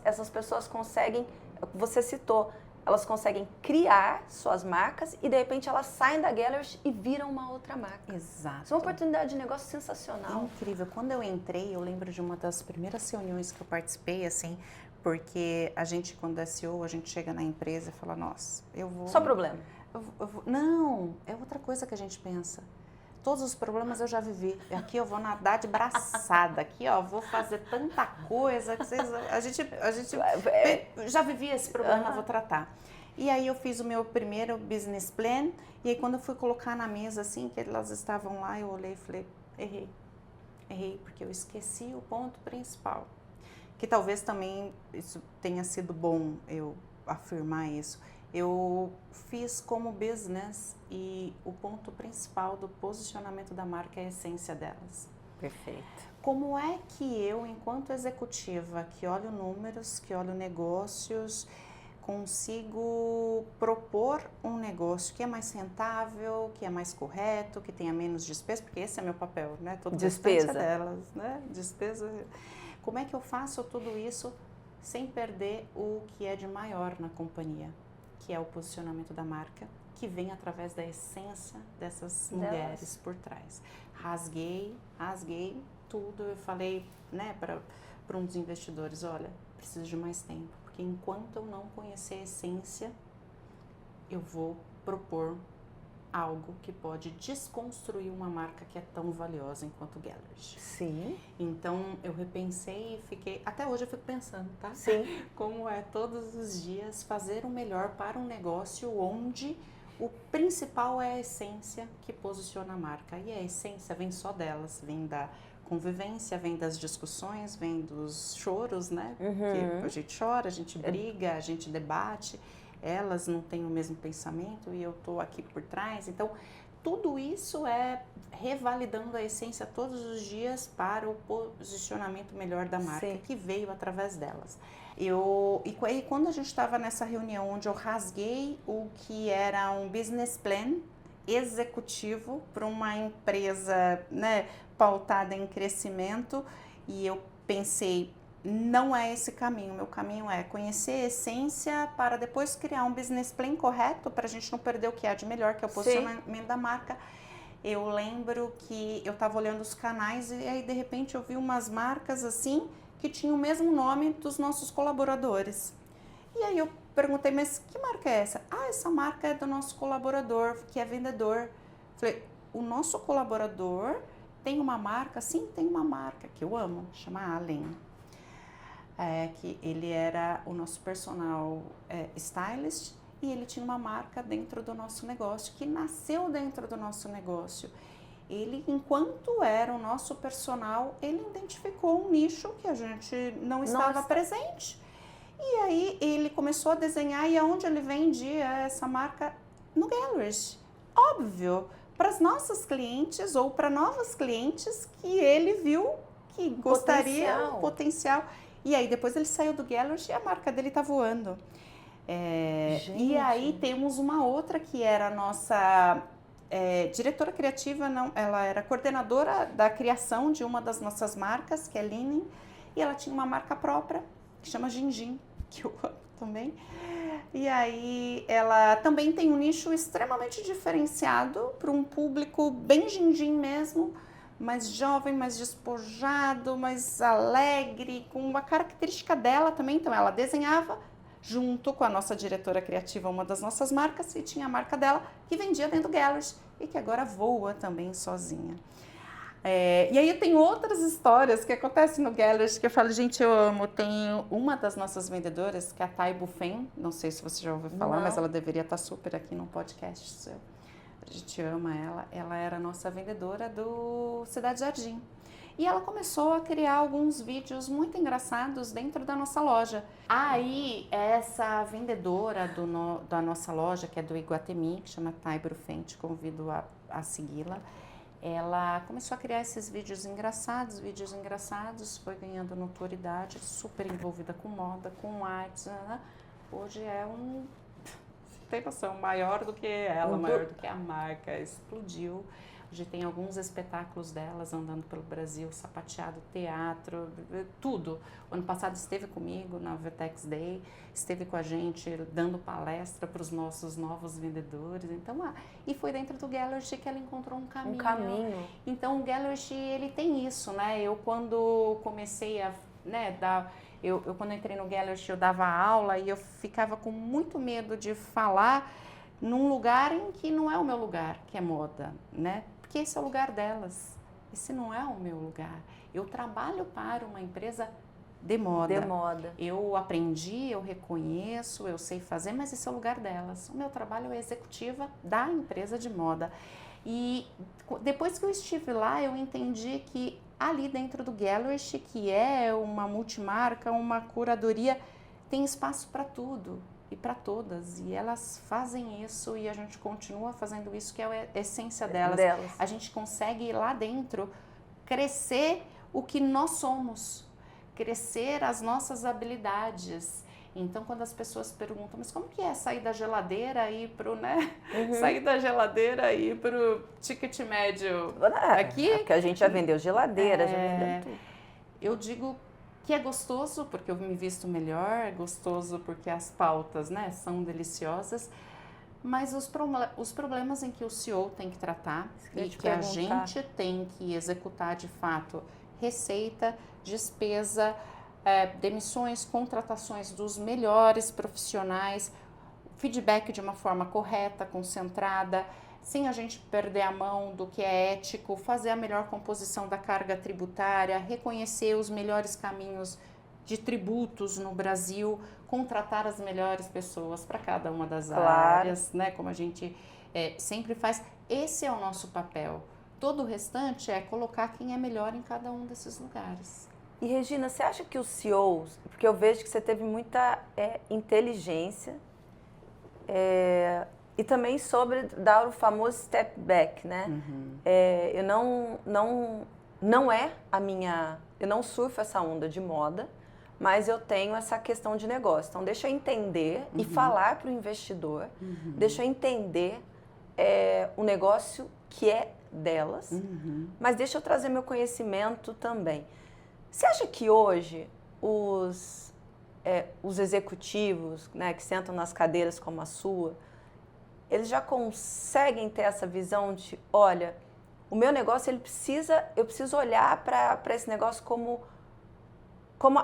essas pessoas conseguem, você citou, elas conseguem criar suas marcas e de repente elas saem da Gallerist e viram uma outra marca. Exato. Isso é uma oportunidade de negócio sensacional. Incrível. Quando eu entrei, eu lembro de uma das primeiras reuniões que eu participei, assim, porque a gente, quando é CEO, a gente chega na empresa e fala, nossa, eu vou... Só problema. Não, é outra coisa que a gente pensa. Todos os problemas eu já vivi. Aqui eu vou nadar de braçada. Aqui, ó, vou fazer tanta coisa que a gente já vivia esse problema, eu vou tratar. E aí eu fiz o meu primeiro business plan, e aí quando eu fui colocar na mesa, assim, que elas estavam lá, eu olhei e falei, errei, porque eu esqueci o ponto principal. Que talvez também isso tenha sido bom eu afirmar isso. Eu fiz como business e o ponto principal do posicionamento da marca é a essência delas. Perfeito. Como é que eu, enquanto executiva, que olho números, que olho negócios, consigo propor um negócio que é mais rentável, que é mais correto, que tenha menos despesa, porque esse é meu papel, né? Todo Despesa. restante é delas, né? Despesa. Como é que eu faço tudo isso sem perder o que é de maior na companhia, que é o posicionamento da marca, que vem através da essência dessas mulheres por trás. Rasguei tudo, eu falei, né, para um dos investidores, olha, preciso de mais tempo, porque enquanto eu não conhecer a essência, eu vou propor algo que pode desconstruir uma marca que é tão valiosa enquanto Gellert. Sim. Então, eu repensei e fiquei, até hoje eu fico pensando, tá? Sim. Como é todos os dias fazer o melhor para um negócio onde o principal é a essência que posiciona a marca. E a essência vem só delas, vem da convivência, vem das discussões, vem dos choros, né? Porque a gente chora, a gente briga, a gente debate, elas não têm o mesmo pensamento e eu tô aqui por trás. Então, tudo isso é revalidando a essência todos os dias para o posicionamento melhor da marca, sim, que veio através delas. E quando a gente estava nessa reunião onde eu rasguei o que era um business plan executivo para uma empresa, né, pautada em crescimento, e eu pensei, não é esse caminho, meu caminho é conhecer a essência para depois criar um business plan correto para a gente não perder o que há de melhor, que é o posicionamento da marca. Eu lembro que eu estava olhando os canais e aí de repente eu vi umas marcas assim que tinham o mesmo nome dos nossos colaboradores. E aí eu perguntei, mas que marca é essa? Ah, essa marca é do nosso colaborador, que é vendedor. Falei, o nosso colaborador tem uma marca? Sim, tem uma marca que eu amo, chama Allen. Que ele era o nosso personal stylist e ele tinha uma marca dentro do nosso negócio, que nasceu dentro do nosso negócio. Ele, enquanto era o nosso personal, ele identificou um nicho que a gente não estava presente. E aí ele começou a desenhar e aonde ele vendia essa marca? No Gellert. Óbvio, para as nossas clientes ou para novas clientes que ele viu que gostaria, potencial. E aí depois ele saiu do Gellert e a marca dele tá voando. E aí temos uma outra que era a nossa diretora criativa, não, ela era coordenadora da criação de uma das nossas marcas, que é Linen, e ela tinha uma marca própria que chama Gingin, que eu amo também. E aí ela também tem um nicho extremamente diferenciado para um público bem Gingin mesmo, mais jovem, mais despojado, mais alegre, com uma característica dela também. Então ela desenhava junto com a nossa diretora criativa, uma das nossas marcas, e tinha a marca dela que vendia dentro do Gellert e que agora voa também sozinha. E aí tem outras histórias que acontecem no Gellert que eu falo, gente, eu amo. Tem uma das nossas vendedoras, que é a Thay Buffen, não sei se você já ouviu falar, mas ela deveria estar super aqui no podcast seu. A gente ama ela. Ela era a nossa vendedora do Cidade Jardim. E ela começou a criar alguns vídeos muito engraçados dentro da nossa loja. Aí, essa vendedora da nossa loja, que é do Iguatemi, que chama Thay Buffen, te convido a segui-la. Ela começou a criar esses vídeos engraçados, foi ganhando notoriedade, super envolvida com moda, com artes, né? Hoje é tem noção, maior do que ela, maior do que a marca, explodiu. Hoje tem alguns espetáculos delas andando pelo Brasil, sapateado, teatro, tudo. O ano passado esteve comigo na Vetex Day, esteve com a gente dando palestra para os nossos novos vendedores. Então, e foi dentro do Gellert que ela encontrou um caminho. Um caminho. Então, o Gellert, ele tem isso, né? Eu, quando comecei a, né, eu quando entrei no Gellert, eu dava aula e eu ficava com muito medo de falar num lugar em que não é o meu lugar, que é moda, né? Porque esse é o lugar delas, esse não é o meu lugar. Eu trabalho para uma empresa de moda. Eu aprendi, eu reconheço, eu sei fazer, mas esse é o lugar delas. O meu trabalho é executiva da empresa de moda. E depois que eu estive lá, eu entendi que ali dentro do Gellert, que é uma multimarca, uma curadoria, tem espaço para tudo. e para todas. E elas fazem isso e a gente continua fazendo isso, que é a essência delas. A gente consegue ir lá dentro, crescer o que nós somos, crescer as nossas habilidades. Então, quando as pessoas perguntam, mas como que é sair da geladeira e ir pro, né? Sair da geladeira e ir pro ticket médio aqui? Porque a gente já vendeu geladeira, já vendeu tudo. Eu digo que é gostoso porque eu me visto melhor, é gostoso porque as pautas, né, são deliciosas, mas os problemas em que o CEO tem que tratar e que a gente tem que executar de fato, receita, despesa, demissões, contratações dos melhores profissionais, feedback de uma forma correta, concentrada, sem a gente perder a mão do que é ético, fazer a melhor composição da carga tributária, reconhecer os melhores caminhos de tributos no Brasil, contratar as melhores pessoas para cada uma das áreas, né? Como a gente sempre faz. Esse é o nosso papel. Todo o restante é colocar quem é melhor em cada um desses lugares. E Regina, você acha que os CEOs, porque eu vejo que você teve muita inteligência e também sobre dar o famoso step back, né? Eu não é a minha, eu não surfo essa onda de moda, mas eu tenho essa questão de negócio. Então deixa eu entender e falar para o investidor, deixa eu entender o negócio que é delas, mas deixa eu trazer meu conhecimento também. Você acha que hoje os executivos, né, que sentam nas cadeiras como a sua, eles já conseguem ter essa visão de, olha, o meu negócio, eu preciso olhar para esse negócio como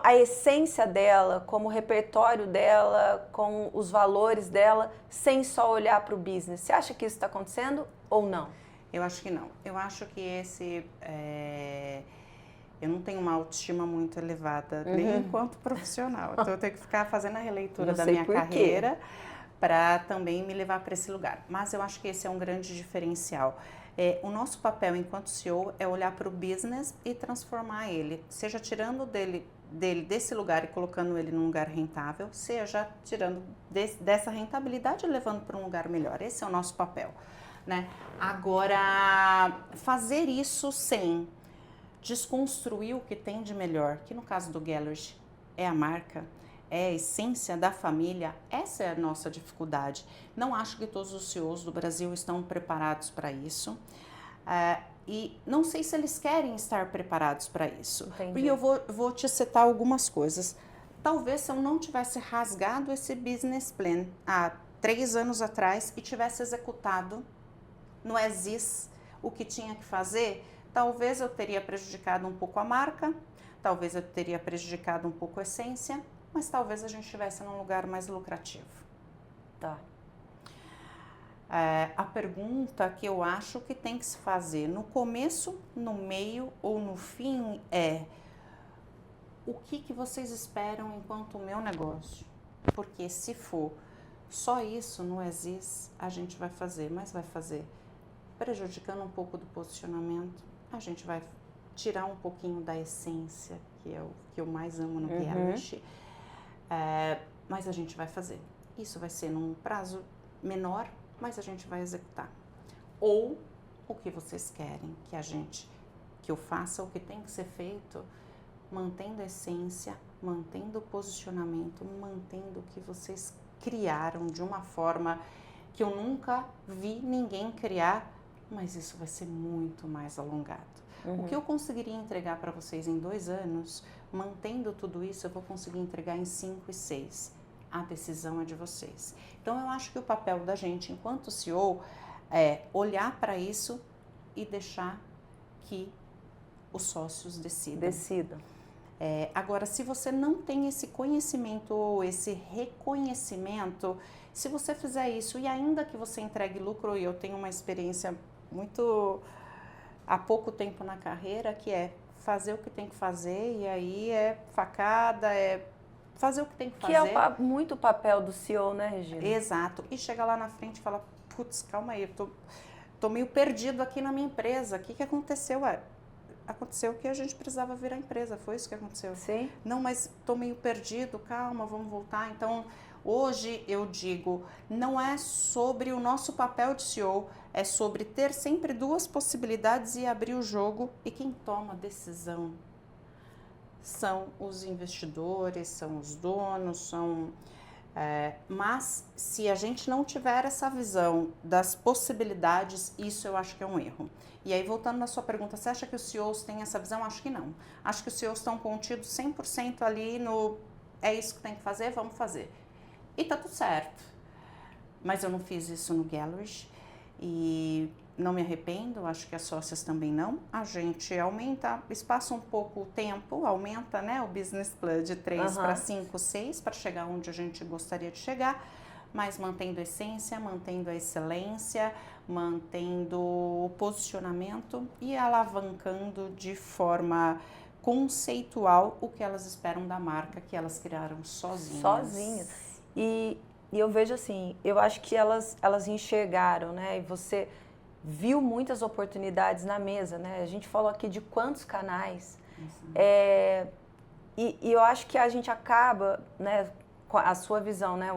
a essência dela, como o repertório dela, com os valores dela, sem só olhar para o business. Você acha que isso está acontecendo ou não? Eu acho que não. Eu acho que eu não tenho uma autoestima muito elevada, nem enquanto profissional. Então, eu tenho que ficar fazendo a releitura da minha carreira para também me levar para esse lugar. Mas eu acho que esse é um grande diferencial. O nosso papel enquanto CEO é olhar para o business e transformar ele, seja tirando dele desse lugar e colocando ele num lugar rentável, seja tirando dessa rentabilidade e levando para um lugar melhor. Esse é o nosso papel, né? Agora, fazer isso sem desconstruir o que tem de melhor, que no caso do Gellert é a marca, é a essência da família, essa é a nossa dificuldade. Não acho que todos os CEOs do Brasil estão preparados para isso. E não sei se eles querem estar preparados para isso. Entendi. E eu vou te citar algumas coisas. Talvez se eu não tivesse rasgado esse business plan há 3 anos atrás e tivesse executado no as-is o que tinha que fazer, talvez eu teria prejudicado um pouco a marca, talvez eu teria prejudicado um pouco a essência, mas talvez a gente estivesse num lugar mais lucrativo. Tá. A pergunta que eu acho que tem que se fazer no começo, no meio ou no fim é: o que vocês esperam enquanto o meu negócio? Porque se for só isso no as-is, a gente vai fazer, mas vai fazer prejudicando um pouco do posicionamento, a gente vai tirar um pouquinho da essência, que é o que eu mais amo no reality, mas a gente vai fazer. Isso vai ser num prazo menor, mas a gente vai executar. Ou o que vocês querem que eu faça, o que tem que ser feito, mantendo a essência, mantendo o posicionamento, mantendo o que vocês criaram de uma forma que eu nunca vi ninguém criar, mas isso vai ser muito mais alongado. O que eu conseguiria entregar para vocês em 2 anos, mantendo tudo isso, eu vou conseguir entregar em 5 e 6. A decisão é de vocês. Então, eu acho que o papel da gente, enquanto CEO, é olhar para isso e deixar que os sócios decidam. Agora, se você não tem esse conhecimento ou esse reconhecimento, se você fizer isso e ainda que você entregue lucro, e eu tenho uma experiência muito há pouco tempo na carreira, que é fazer o que tem que fazer, e aí é facada, fazer o que tem que fazer. Que é muito o papel do CEO, né, Regina? Exato. E chega lá na frente e fala, putz, calma aí, eu tô meio perdido aqui na minha empresa, o que aconteceu? aconteceu que a gente precisava virar empresa, foi isso que aconteceu. Sim. Não, mas estou meio perdido, calma, vamos voltar. Então, hoje eu digo, não é sobre o nosso papel de CEO, é sobre ter sempre duas possibilidades e abrir o jogo. E quem toma a decisão são os investidores, são os donos, mas se a gente não tiver essa visão das possibilidades, isso eu acho que é um erro. E aí, voltando na sua pergunta, você acha que os CEOs têm essa visão? Acho que não. Acho que os CEOs estão contidos 100% ali no é isso que tem que fazer, vamos fazer. E tá tudo certo. Mas eu não fiz isso no Gallery e não me arrependo, acho que as sócias também não. A gente aumenta, espaça um pouco o tempo, aumenta, né, o business plan de 3 para 5, 6, para chegar onde a gente gostaria de chegar, mas mantendo a essência, mantendo a excelência, mantendo o posicionamento e alavancando de forma conceitual o que elas esperam da marca que elas criaram sozinhas. Sozinhas. E eu vejo assim, eu acho que elas enxergaram, né, e você viu muitas oportunidades na mesa, né? A gente falou aqui de quantos canais. E eu acho que a gente acaba, né, com a sua visão, né,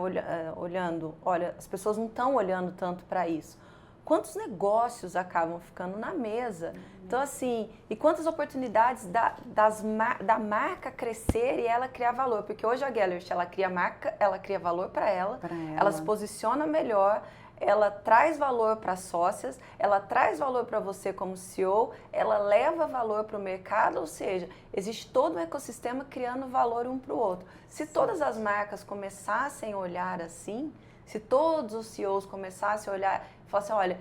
olhando, olha, as pessoas não estão olhando tanto para isso. Quantos negócios acabam ficando na mesa? Então, assim, e quantas oportunidades da marca crescer e ela criar valor? Porque hoje a Gallery, ela cria marca, ela cria valor para ela, ela se posiciona melhor, ela traz valor para as sócias, ela traz valor para você como CEO, ela leva valor para o mercado, ou seja, existe todo um ecossistema criando valor um para o outro. Se todas as marcas começassem a olhar assim, se todos os CEOs começassem a olhar e falassem, olha,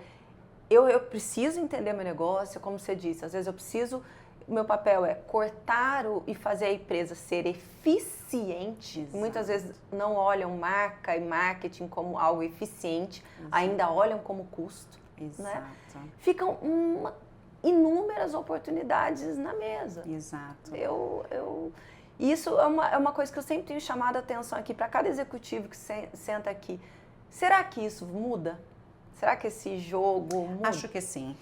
eu preciso entender meu negócio, como você disse, às vezes eu preciso, o meu papel é cortar e fazer a empresa ser eficiente. Muitas vezes não olham marca e marketing como algo eficiente, ainda olham como custo. Né? Ficam inúmeras oportunidades na mesa. Exato. Isso é uma coisa que eu sempre tenho chamado a atenção aqui para cada executivo que senta aqui. Será que isso muda? Será que esse jogo muda? Acho que sim.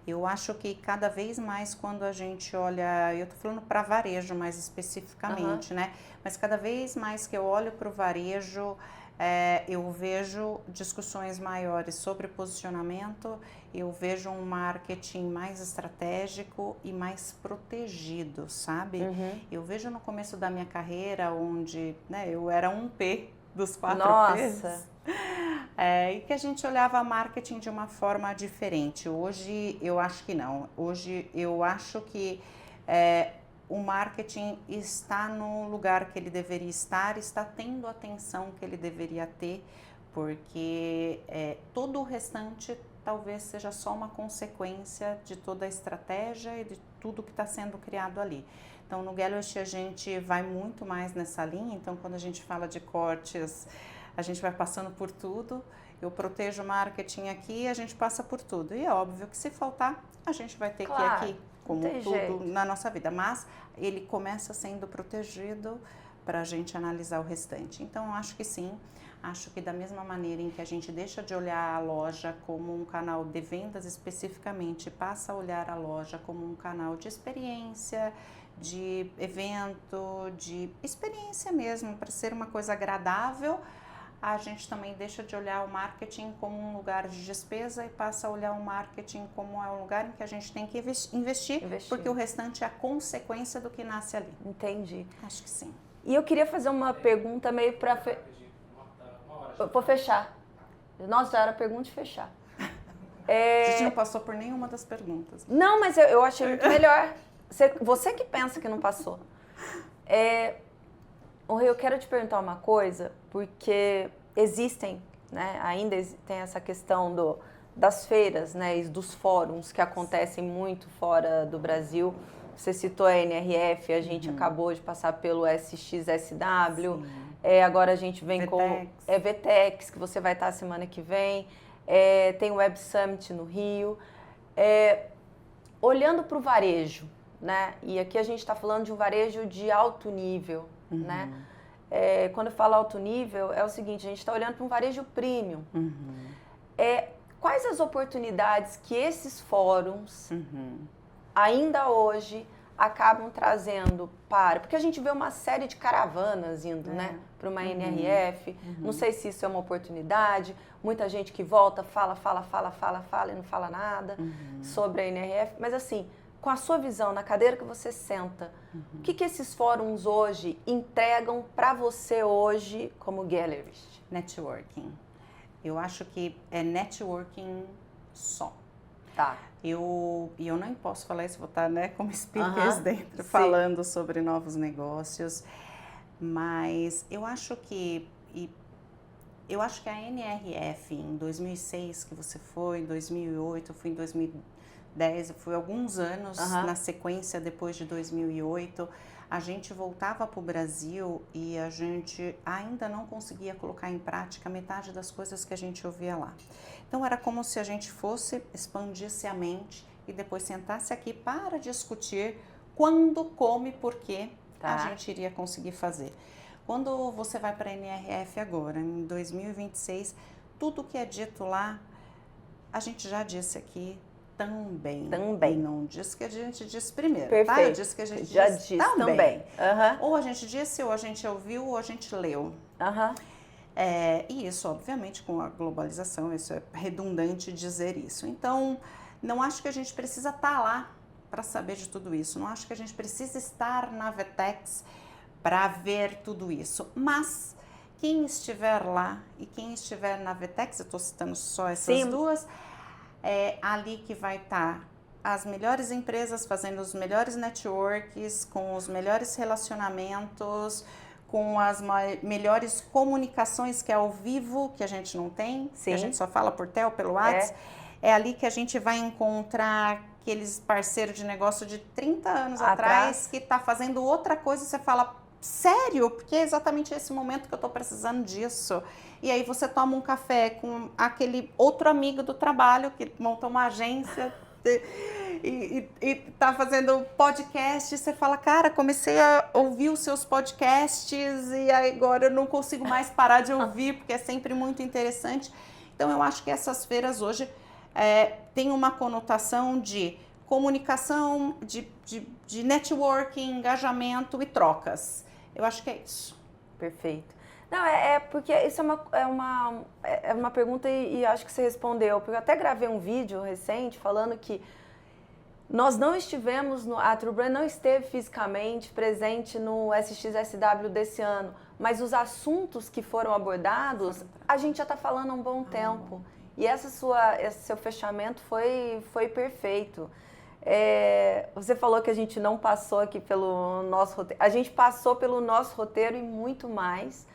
Eu acho que cada vez mais quando a gente olha, eu estou falando para varejo mais especificamente, né? Mas cada vez mais que eu olho para o varejo, eu vejo discussões maiores sobre posicionamento, eu vejo um marketing mais estratégico e mais protegido, sabe? Eu vejo no começo da minha carreira, onde, né, eu era um P dos 4 P's. E que a gente olhava marketing de uma forma diferente. Hoje eu acho que não. Hoje eu acho que o marketing está no lugar que ele deveria estar, está tendo a atenção que ele deveria ter, porque todo o restante talvez seja só uma consequência de toda a estratégia e de tudo que está sendo criado ali. Então no Gallery a gente vai muito mais nessa linha, então quando a gente fala de cortes, a gente vai passando por tudo, eu protejo o marketing aqui, a gente passa por tudo. E é óbvio que se faltar, a gente vai ter que ir aqui, como tudo na nossa vida. Mas ele começa sendo protegido para a gente analisar o restante. Então, eu acho que sim. Acho que da mesma maneira em que a gente deixa de olhar a loja como um canal de vendas especificamente, passa a olhar a loja como um canal de experiência, de evento, de experiência mesmo, para ser uma coisa agradável, a gente também deixa de olhar o marketing como um lugar de despesa e passa a olhar o marketing como um lugar em que a gente tem que investir, porque o restante é a consequência do que nasce ali. Entendi. Acho que sim. E eu queria fazer uma pergunta meio para... Vou fechar. Nossa, já era pergunta de fechar. A gente não passou por nenhuma das perguntas. Não, mas eu achei muito melhor. Você que pensa que não passou. Eu quero te perguntar uma coisa, porque existem, né, ainda tem essa questão das feiras, né, e dos fóruns que acontecem muito fora do Brasil. Você citou a NRF, a gente acabou de passar pelo SXSW, agora a gente vem com VTEX, que você vai estar semana que vem, tem o Web Summit no Rio. Olhando para o varejo, né, e aqui a gente está falando de um varejo de alto nível, né? Quando eu falo alto nível, é o seguinte, a gente está olhando para um varejo premium. Quais as oportunidades que esses fóruns ainda hoje acabam trazendo porque a gente vê uma série de caravanas indo, né, para uma NRF, não sei se isso é uma oportunidade, muita gente que volta, fala e não fala nada sobre a NRF, mas assim, com a sua visão, na cadeira que você senta, o que esses fóruns hoje entregam para você hoje como gallerist? Networking. Eu acho que é networking só. Tá. E eu não posso falar isso, vou estar, né, como speakers dentro, falando sobre novos negócios, mas eu acho que a NRF em 2006 que você foi, em 2008, eu fui em 2010, eu fui alguns anos na sequência depois de 2008, a gente voltava para o Brasil e a gente ainda não conseguia colocar em prática metade das coisas que a gente ouvia lá. Então era como se a gente fosse, expandisse a mente e depois sentasse aqui para discutir quando, como e por que a gente iria conseguir fazer. Quando você vai para a NRF agora, em 2026, tudo que é dito lá, a gente já disse aqui também. E não diz que a gente disse primeiro, tá? Eu disse que a gente já disse também. Ou a gente disse, ou a gente ouviu, ou a gente leu. E isso, obviamente, com a globalização, isso é redundante dizer isso. Então, não acho que a gente precisa estar lá para saber de tudo isso. Não acho que a gente precisa estar na Vetex para ver tudo isso. Mas quem estiver lá e quem estiver na Vetex, eu estou citando só essas duas, é ali que vai estar as melhores empresas fazendo os melhores networks, com os melhores relacionamentos, com as melhores comunicações que é ao vivo, que a gente não tem, que a gente só fala por tel, pelo WhatsApp. É ali que a gente vai encontrar aqueles parceiros de negócio de 30 anos atrás que está fazendo outra coisa e você fala, sério? Porque é exatamente esse momento que eu estou precisando disso. E aí você toma um café com aquele outro amigo do trabalho que montou uma agência e tá fazendo podcast, e você fala, cara, comecei a ouvir os seus podcasts e agora eu não consigo mais parar de ouvir, porque é sempre muito interessante. Então eu acho que essas feiras hoje têm uma conotação de comunicação, de networking, engajamento e trocas. Eu acho que é isso. Perfeito. Não, porque isso é uma pergunta e acho que você respondeu, porque eu até gravei um vídeo recente falando que nós não estivemos, a True Brand não esteve fisicamente presente no SXSW desse ano, mas os assuntos que foram abordados, a gente já está falando há um bom tempo. E esse seu fechamento foi perfeito. Você falou que a gente não passou aqui pelo nosso roteiro. A gente passou pelo nosso roteiro e muito mais.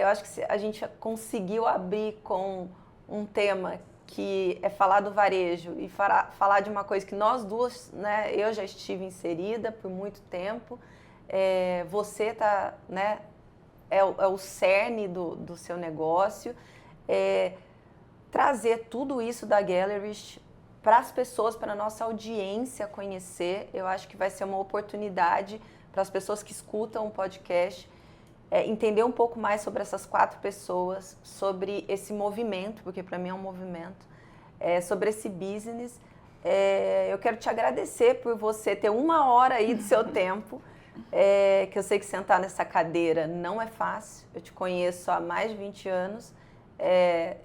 Eu acho que a gente conseguiu abrir com um tema que é falar do varejo e falar de uma coisa que nós duas, né, eu já estive inserida por muito tempo. Você tá, né, é o cerne do seu negócio. Trazer tudo isso da Gallerist para as pessoas, para a nossa audiência conhecer, eu acho que vai ser uma oportunidade para as pessoas que escutam o podcast entender um pouco mais sobre essas 4 pessoas, sobre esse movimento, porque para mim é um movimento, sobre esse business. Eu quero te agradecer por você ter 1 hora aí do seu tempo, que eu sei que sentar nessa cadeira não é fácil, eu te conheço há mais de 20 anos,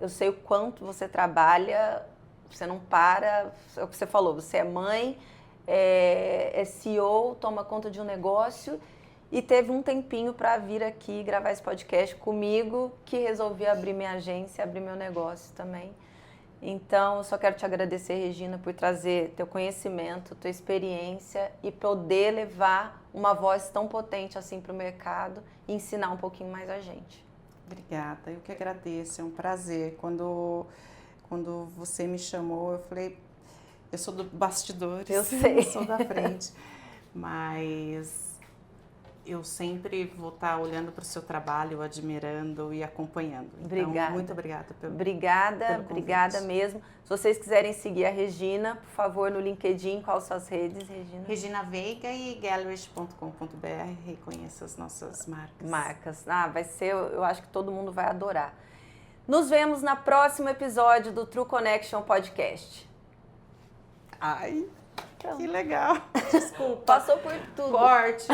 eu sei o quanto você trabalha, você não para, é o que você falou, você é mãe, é CEO, toma conta de um negócio e teve um tempinho para vir aqui gravar esse podcast comigo, que resolvi abrir minha agência, abrir meu negócio também. Então, eu só quero te agradecer, Regina, por trazer teu conhecimento, tua experiência e poder levar uma voz tão potente assim para o mercado e ensinar um pouquinho mais a gente. Obrigada, eu que agradeço, é um prazer. Quando você me chamou, eu falei, eu sou do bastidores, eu sei. Eu sou da frente, mas eu sempre vou estar olhando para o seu trabalho, admirando e acompanhando. Então, obrigada. Muito obrigada pelo Obrigada mesmo. Se vocês quiserem seguir a Regina, por favor, no LinkedIn, quais suas redes, Regina? Regina Veiga e gallerist.com.br, reconheça as nossas marcas. Vai ser, eu acho que todo mundo vai adorar. Nos vemos no próximo episódio do True Connection Podcast. Ai! Que legal. Desculpa. Passou por tudo. Cortes.